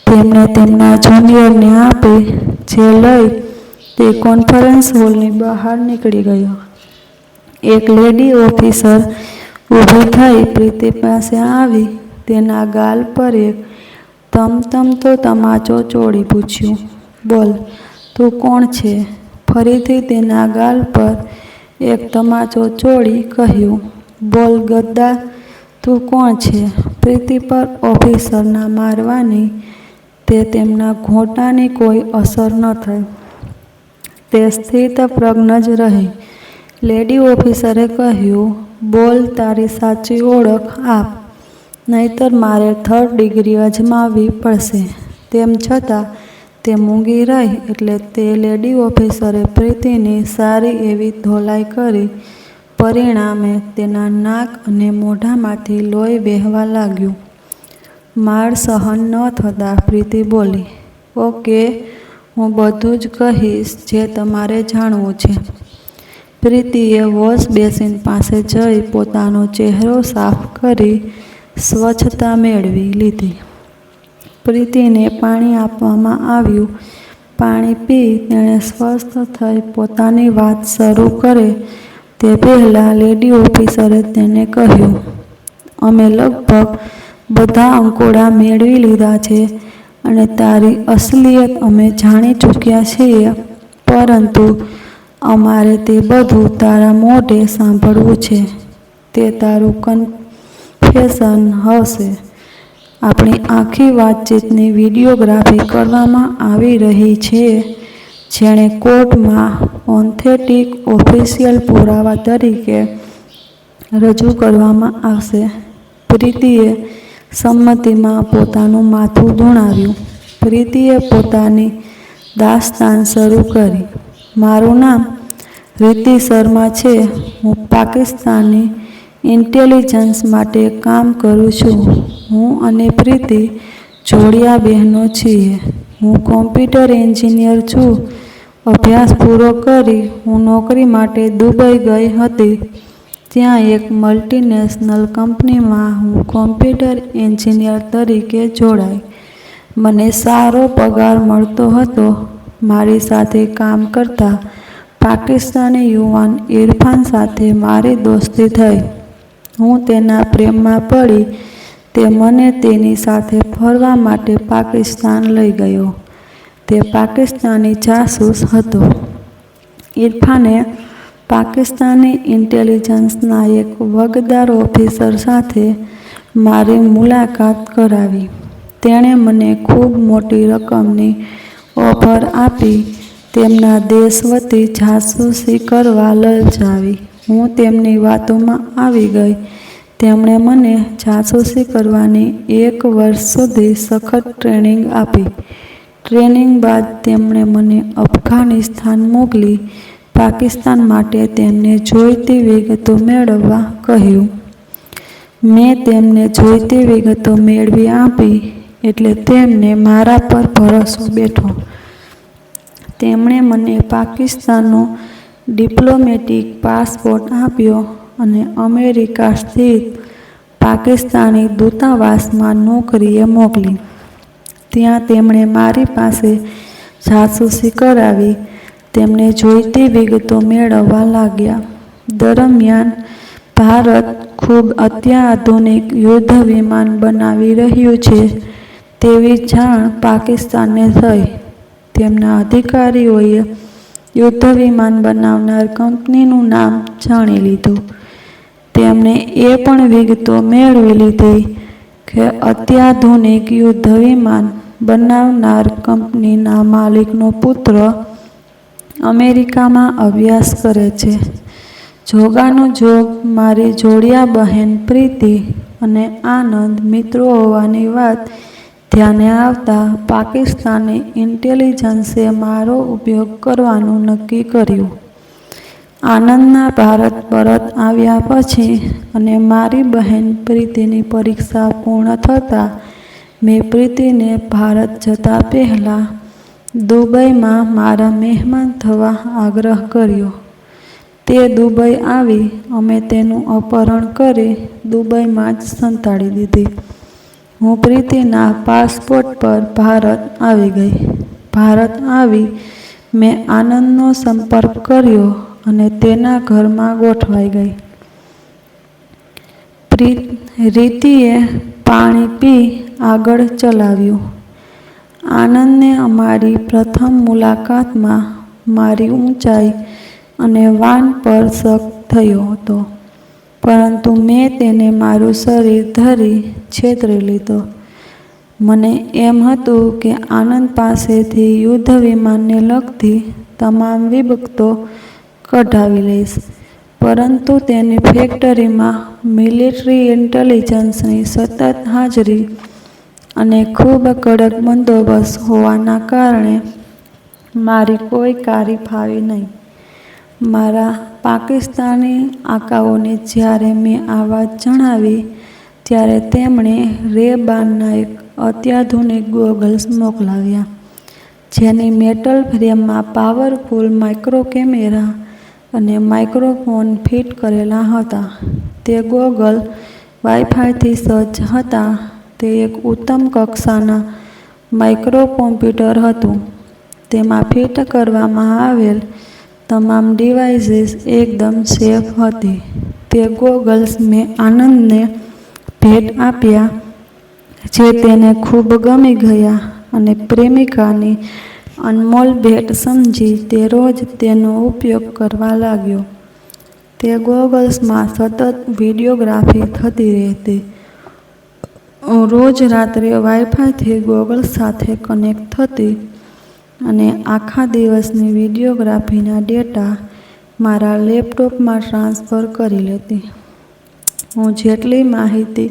તેમણે તેમના જુનિયરને આપી, જે લઈ તે કોન્ફરન્સ હોલની બહાર નીકળી ગયો. એક લેડી ઓફિસર ઊભી થઈ પ્રીતિ પાસે આવી તેના ગાલ પર એક તમતમતો તમાચો ચોળી પૂછ્યું, બોલ, તું કોણ છે? ફરીથી તેના ગાલ પર એક તમાચો ચોળી કહ્યું, બોલ ગદ્દાર, તું કોણ છે? પ્રીતિ પર ઓફિસરના મારવાની તે તેમના ઘોંટાની કોઈ અસર ન થઈ. તે સ્થિતપ્રજ્ઞ જ રહી. લેડી ઓફિસરે કહ્યું, બોલ, તારી સાચી ઓળખ આપ, નહીંતર મારે 3rd ડિગ્રી અજમાવવી પડશે. તેમ છતાં તે મૂંગી રહી એટલે તે લેડી ઓફિસરે પ્રીતિની સારી એવી ધોલાઈ કરી. પરિણામે તેના નાક અને મોઢામાંથી લોહી વહેવા લાગ્યું. માર સહન ન થતાં પ્રીતિ બોલી, ઓકે, હું બધું જ કહીશ જે તમારે જાણવું છે. પ્રીતિએ વોશ બેસિન પાસે જઈ પોતાનો ચહેરો સાફ કરી સ્વચ્છતા મેળવી લીધી. પ્રીતિને પાણી આપવામાં આવ્યું. પાણી પી તેણે સ્વસ્થ થઈ પોતાની વાત શરૂ કરે તે પહેલાં લેડી ઓફિસરે તેને કહ્યું, અમે લગભગ બધા અંકોડા મેળવી લીધા છે અને તારી અસલિયત અમે જાણી ચૂક્યા છીએ, પરંતુ અમારે તે બધું તારા મોઢે સાંભળવું છે. તે તારું કન્ફેશન હશે. આપણી આખી વાતચીતની વિડીયોગ્રાફી કરવામાં આવી રહી છે, જેણે કોર્ટમાં ઓથેન્ટિક ઓફિશિયલ પુરાવા તરીકે રજૂ કરવામાં આવશે. પ્રીતિએ સંમતિમાં પોતાનું માથું ધુણાવ્યું. પ્રીતિએ પોતાની દાસ્તાન શરૂ કરી. મારું નામ રીતિ શર્મા છે. હું પાકિસ્તાની ઇન્ટેલિજન્સ માટે કામ કરું છું. હું અને પ્રીતિ જોડિયા બહેનો છીએ. હું કોમ્પ્યુટર એન્જિનિયર છું. અભ્યાસ પૂરો કરી હું નોકરી માટે દુબઈ ગઈ હતી. ત્યાં એક મલ્ટીનેશનલ કંપનીમાં હું કોમ્પ્યુટર એન્જિનિયર તરીકે જોડાઈ. મને સારો પગાર મળતો હતો. મારી સાથે કામ કરતા પાકિસ્તાની યુવાન ઇરફાન સાથે મારી દોસ્તી થઈ. હું તેના પ્રેમમાં પડી. તે મને તેની સાથે ફરવા માટે પાકિસ્તાન લઈ ગયો. તે પાકિસ્તાની જાસૂસ હતો. ઇરફાને પાકિસ્તાની ઇન્ટેલિજન્સના એક વગદાર ઓફિસર સાથે મારી મુલાકાત કરાવી. તેણે મને ખૂબ મોટી રકમની ઓફર આપી તેમના દેશ વતી જાસૂસી કરવા લલચાવી. હું તેમની વાતોમાં આવી ગઈ. તેમણે મને જાસૂસી કરવાની 1 વર્ષ સુધી સખત ટ્રેનિંગ આપી. ટ્રેનિંગ બાદ તેમણે મને અફઘાનિસ્તાન મોકલી પાકિસ્તાન માટે તેમને જોઈતી વિગતો મેળવવા કહ્યું. મેં તેમને જોઈતી વિગતો મેળવી આપી એટલે તેમને મારા પર ભરોસો બેઠો. તેમણે મને પાકિસ્તાનનો ડિપ્લોમેટિક પાસપોર્ટ આપ્યો અને અમેરિકા સ્થિત પાકિસ્તાની દૂતાવાસમાં નોકરીએ મોકલી. ત્યાં તેમણે મારી પાસે જાસૂસી કરાવી. તેમને જોઈતી વિગતો મેળવવા લાગ્યા. દરમિયાન ભારત ખૂબ અત્યાધુનિક યુદ્ધ વિમાન બનાવી રહ્યું છે તેવી જાણ પાકિસ્તાનને થઈ. તેમના અધિકારીઓએ યુદ્ધ વિમાન બનાવનાર કંપનીનું નામ જાણી લીધું. તેમણે એ પણ વિગતો મેળવી લીધી કે અત્યાધુનિક યુદ્ધ વિમાન બનાવનાર કંપનીના માલિકનો પુત્ર અમેરિકામાં અભ્યાસ કરે છે. જોગાનો જોગ મારી જોડિયા બહેન પ્રીતિ અને આનંદ મિત્રો હોવાની વાત ધ્યાને આવતા પાકિસ્તાની ઇન્ટેલિજન્સે મારો ઉપયોગ કરવાનું નક્કી કર્યું. આનંદના ભારત પરત આવ્યા પછી અને મારી બહેન પ્રીતિની પરીક્ષા પૂર્ણ થતાં મેં પ્રીતિને ભારત જતા પહેલાં દુબઈમાં મારા મહેમાન થવા આગ્રહ કર્યો. તે દુબઈ આવી. અમે તેનું અપહરણ કરી દુબઈમાં જ સંતાડી દીધી. હું પ્રીતિના પાસપોર્ટ પર ભારત આવી ગઈ. ભારત આવી મેં આનંદનો સંપર્ક કર્યો અને તેના ઘરમાં ગોઠવાઈ ગઈ. રીતિએ પાણી પી આગળ ચલાવ્યું. આનંદને અમારી પ્રથમ મુલાકાતમાં મારી ઊંચાઈ અને વાન પર શક થયો હતો, પરંતુ મેં તેને મારું શરીર ધરી છેતરી લીધો. મને એમ હતું કે આનંદ પાસેથી યુદ્ધ વિમાનને લગતી તમામ વિગતો કઢાવી લઈશ, પરંતુ તેની ફેક્ટરીમાં મિલિટરી ઇન્ટેલિજન્સની સતત હાજરી અને ખૂબ કડક બંદોબસ્ત હોવાના કારણે મારી કોઈ કારી ફાવી નહીં. મારા પાકિસ્તાની આકાઓને જ્યારે મેં આ વાત જણાવી ત્યારે તેમણે રે-બાનના એક અત્યાધુનિક ગોગલ્સ મોકલાવ્યા, જેની મેટલ ફ્રેમમાં પાવરફુલ માઇક્રો કેમેરા અને માઇક્રોફોન ફિટ કરેલા હતા. તે ગોગલ વાઈફાઈથી સજ્જ હતા. તે એક ઉત્તમ કક્ષાના માઇક્રો કોમ્પ્યુટર હતું. તેમાં ફિટ કરવામાં આવેલ તમામ ડિવાઇસીસ એકદમ સેફ હતી. તે ગોગલ્સ મેં આનંદને ભેટ આપ્યા, જે તેને ખૂબ ગમી ગયા અને પ્રેમિકાની અનમોલ ભેટ સમજી તે રોજ તેનો ઉપયોગ કરવા લાગ્યો. તે ગોગલ્સમાં સતત વિડીયોગ્રાફી થતી રહેતી. રોજ રાત્રે વાઈફાઈથી ગોગલ્સ સાથે કનેક્ટ થતી અને આખા દિવસની વિડીયોગ્રાફીના ડેટા મારા લેપટોપમાં ટ્રાન્સફર કરી લેતી. હું જેટલી માહિતી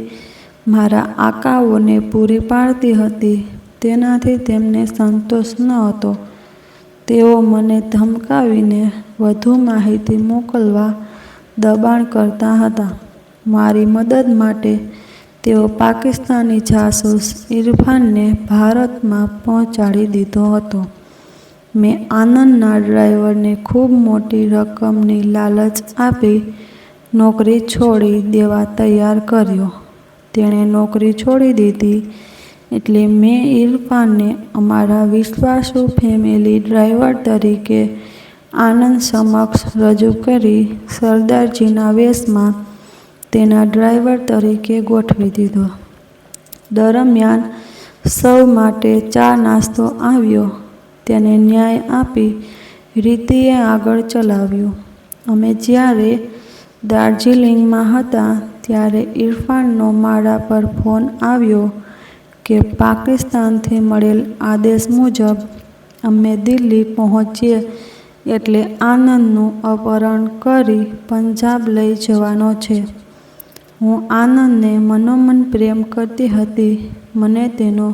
મારા આકાઓને પૂરી પાડતી હતી તેનાથી તેમને સંતોષ ન હતો. તેઓ મને ધમકાવીને વધુ માહિતી મોકલવા દબાણ કરતા હતા. મારી મદદ માટે તેઓ પાકિસ્તાની જાસૂસ ઇરફાનને ભારતમાં પહોંચાડી દીધો હતો. મેં આનંદના ડ્રાઈવરને ખૂબ મોટી રકમની લાલચ આપી નોકરી છોડી દેવા તૈયાર કર્યો. તેણે નોકરી છોડી દીધી એટલે મેં ઇરફાનને અમારા વિશ્વાસુ ફેમિલી ડ્રાઈવર તરીકે આનંદ સમક્ષ રજૂ કરી સરદારજીના વેશમાં તેના ડ્રાઈવર તરીકે ગોઠવી દીધો. દરમિયાન સૌ માટે ચા નાસ્તો આવ્યો. તેને ન્યાય આપી રીતિએ આગળ ચલાવ્યું. અમે જ્યારે દાર્જિલિંગમાં હતા ત્યારે ઇરફાનનો મારા પર ફોન આવ્યો કે પાકિસ્તાનથી મળેલ આદેશ મુજબ અમે દિલ્હી પહોંચીએ એટલે આનંદનું અપહરણ કરી પંજાબ લઈ જવાનો છે. હું આનંદને મનોમન પ્રેમ કરતી હતી. મને તેનો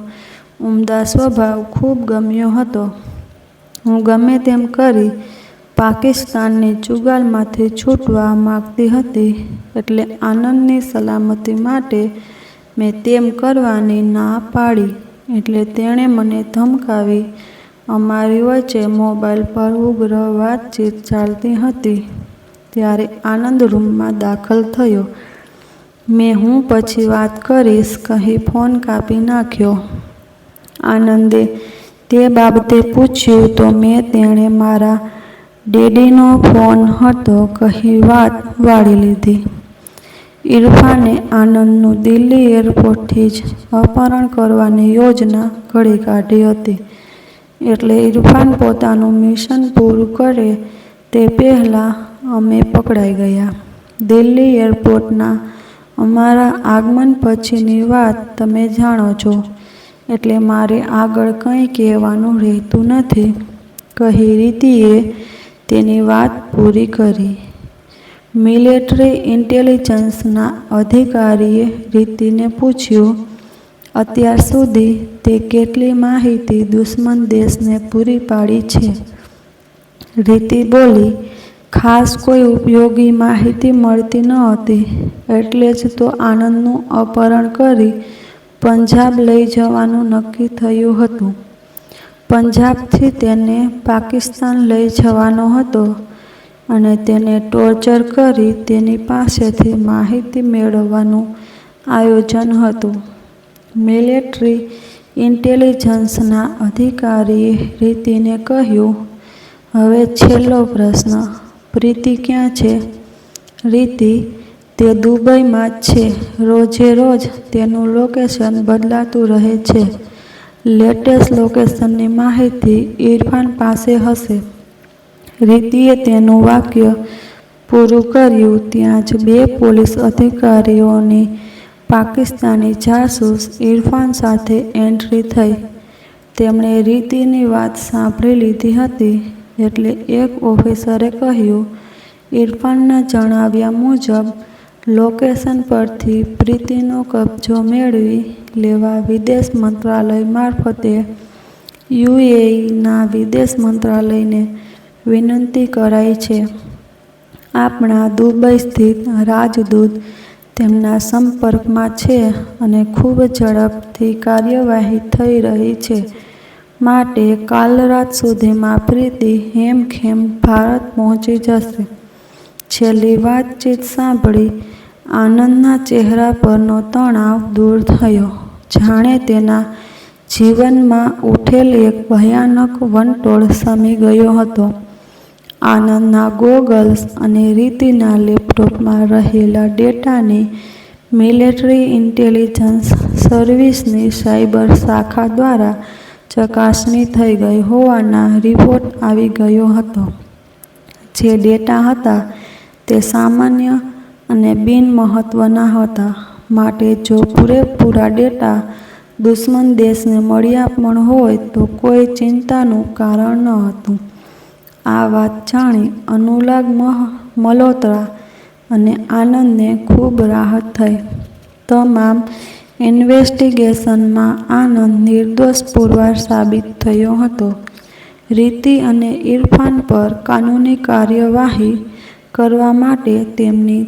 ઉમદા સ્વભાવ ખૂબ ગમ્યો હતો. હું ગમે તેમ કરી પાકિસ્તાનની ચુંગાલમાંથી છૂટવા માગતી હતી એટલે આનંદની સલામતી માટે મેં તેમ કરવાની ના પાડી એટલે તેણે મને ધમકાવી. અમારી વચ્ચે મોબાઈલ પર ઉગ્ર વાતચીત ચાલતી હતી ત્યારે આનંદ રૂમમાં દાખલ થયો. હું પછી વાત કરીશ કહી ફોન કાપી નાખ્યો. આનંદે તે બાબતે પૂછ્યું તો મેં તેણે મારા ડેડીનો ફોન હતો કહી વાત વાળી લીધી. ઇરફાને આનંદનું દિલ્હી એરપોર્ટથી જ અપહરણ કરવાની યોજના ઘડી કાઢી હતી એટલે ઇરફાન પોતાનું મિશન પૂરું કરે તે પહેલાં અમે પકડાઈ ગયા. દિલ્હી એરપોર્ટના અમારા આગમન પછીની વાત તમે જાણો છો એટલે મારે આગળ કંઈ કહેવાનું રહેતું નથી કહી રીતિએ તેની વાત પૂરી કરી. મિલિટરી ઇન્ટેલિજન્સના અધિકારીએ રીતિને પૂછ્યું, અત્યાર સુધી તે કેટલી માહિતી દુશ્મન દેશને પૂરી પાડી છે? રીતિ બોલી, ખાસ કોઈ ઉપયોગી માહિતી મળતી ન હતી એટલે જ તો આનંદનું અપહરણ કરી પંજાબ લઈ જવાનું નક્કી થયું હતું. પંજાબથી તેને પાકિસ્તાન લઈ જવાનો હતો અને તેને ટોર્ચર કરી તેની પાસેથી માહિતી મેળવવાનું આયોજન હતું. મિલિટરી ઇન્ટેલિજન્સના અધિકારીએ રીતિને કહ્યું, હવે છેલ્લો પ્રશ્ન, પ્રીતિ ક્યાં છે? રીતિ, તે દુબઈમાં જ છે. રોજે રોજ તેનું લોકેશન બદલાતું રહે છે. લેટેસ્ટ લોકેશનની માહિતી ઇરફાન પાસે હશે. રીતિએ તેનું વાક્ય પૂરું કર્યું ત્યાં જ બે પોલીસ અધિકારીઓની પાકિસ્તાની જાસૂસ ઇરફાન સાથે એન્ટ્રી થઈ. તેમણે રીતિની વાત સાંભળી લીધી હતી એટલે એક ઓફિસરે કહ્યું, ઇરફાનના જણાવ્યા મુજબ લોકેશન પરથી પ્રીતિનો કબજો મેળવી લેવા વિદેશ મંત્રાલય મારફતે UAEના વિદેશ મંત્રાલયને વિનંતી કરાઈ છે. આપણા દુબઈ સ્થિત રાજદૂત તેમના સંપર્કમાં છે અને ખૂબ ઝડપથી કાર્યવાહી થઈ રહી છે માટે કાલ રાત સુધીમાં પ્રીતિ હેમખેમ ભારત પહોંચી જશે. છેલ્લી વાતચીત સાંભળી આનંદના ચહેરા પરનો તણાવ દૂર થયો. જાણે તેના જીવનમાં ઉઠેલ એક ભયાનક વંટોળ શમી ગયો હતો. આનંદના ગોગલ્સ અને રીતિના લેપટોપમાં રહેલા ડેટાની મિલિટરી ઇન્ટેલિજન્સ સર્વિસની સાયબર શાખા દ્વારા ચકાસણી થઈ ગઈ હોવાના રિપોર્ટ આવી ગયો હતો. જે ડેટા હતા તે સામાન્ય અને બિનમહત્વના હતા માટે જો પૂરેપૂરા ડેટા દુશ્મન દેશને મળ્યા પણ હોય તો કોઈ ચિંતાનું કારણ ન હતું. આ વાત જાણી અનુરાગ મલ્હોત્રા અને આનંદને ખૂબ રાહત થઈ. તમામ ઇન્વેસ્ટિગેશનમાં આનંદ નિર્દોષ પુરવાર સાબિત થયો હતો. રીતિ અને ઇરફાન પર કાનૂની કાર્યવાહી કરવા માટે તેમની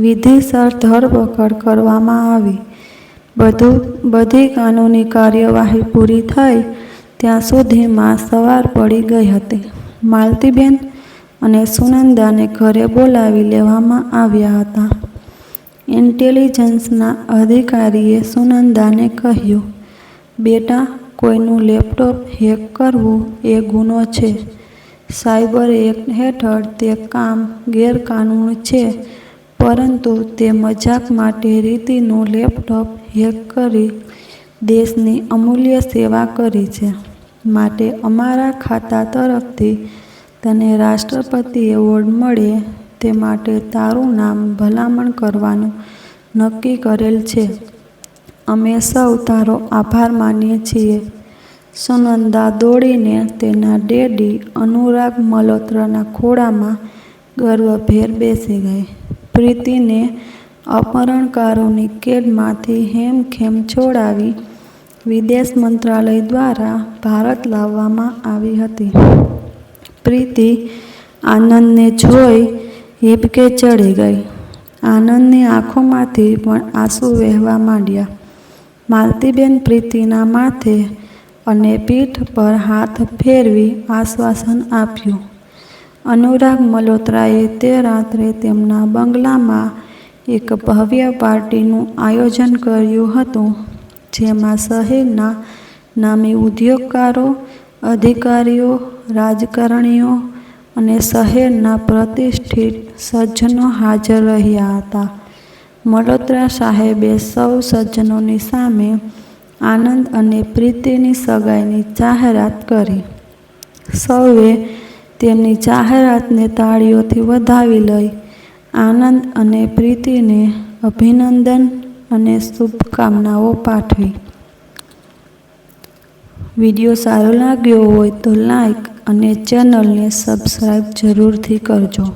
વિધિસર ધરપકડ કરવામાં આવી. બધી કાનૂની કાર્યવાહી પૂરી થઈ ત્યાં સુધીમાં સવાર પડી ગઈ હતી. માલતીબેન અને સુનંદાને ઘરે બોલાવી લેવામાં આવ્યા હતા. ઇન્ટેલિજન્સના અધિકારીએ સુનંદાને કહ્યું, બેટા, કોઈનું લેપટોપ હેક કરવું એ ગુનો છે. સાયબર એક્ટ હેઠળ તે કામ ગેરકાનૂની છે પરંતુ તે મજાક માટે રીતિનું લેપટોપ હેક કરી દેશની અમૂલ્ય સેવા કરી છે માટે અમારા ખાતા તરફથી તને રાષ્ટ્રપતિ એવોર્ડ મળે તે માટે તારું નામ ભલામણ કરવાનું નક્કી કરેલ છે. અમે સૌ તારો આભાર માનીએ છીએ. સુનંદા દોડીને તેના ડેડી અનુરાગ મલ્હોત્રાના ખોળામાં ગર્વભેર બેસી ગઈ. પ્રીતિને અપહરણકારોની કેદમાંથી હેમખેમ છોડાવી વિદેશ મંત્રાલય દ્વારા ભારત લાવવામાં આવી હતી. પ્રીતિ આનંદને જોઈ હિબકે ચડી ગઈ. આનંદની આંખોમાંથી પણ આંસુ વહેવા માંડ્યા. માલતીબેન પ્રીતિના માથે અને પીઠ પર હાથ ફેરવી આશ્વાસન આપ્યું. અનુરાગ મલ્હોત્રાએ તે રાત્રે તેમના બંગલામાં એક ભવ્ય પાર્ટીનું આયોજન કર્યું હતું, જેમાં શહેરના નામી ઉદ્યોગકારો, અધિકારીઓ, રાજકારણીઓ અને શહેરના પ્રતિષ્ઠિત સજ્જનો હાજર રહ્યા હતા. મલ્હોત્રા સાહેબે સૌ સજ્જનોની સામે આનંદ અને પ્રીતિની સગાઈની જાહેરાત કરી. સૌએ તેમની જાહેરાતને તાળીઓથી વધાવી લઈ આનંદ અને પ્રીતિને અભિનંદન અને શુભકામનાઓ પાઠવી. વિડીયો સારો લાગ્યો હોય તો લાઈક અને ચેનલને સબસ્ક્રાઈબ જરૂરથી કરજો.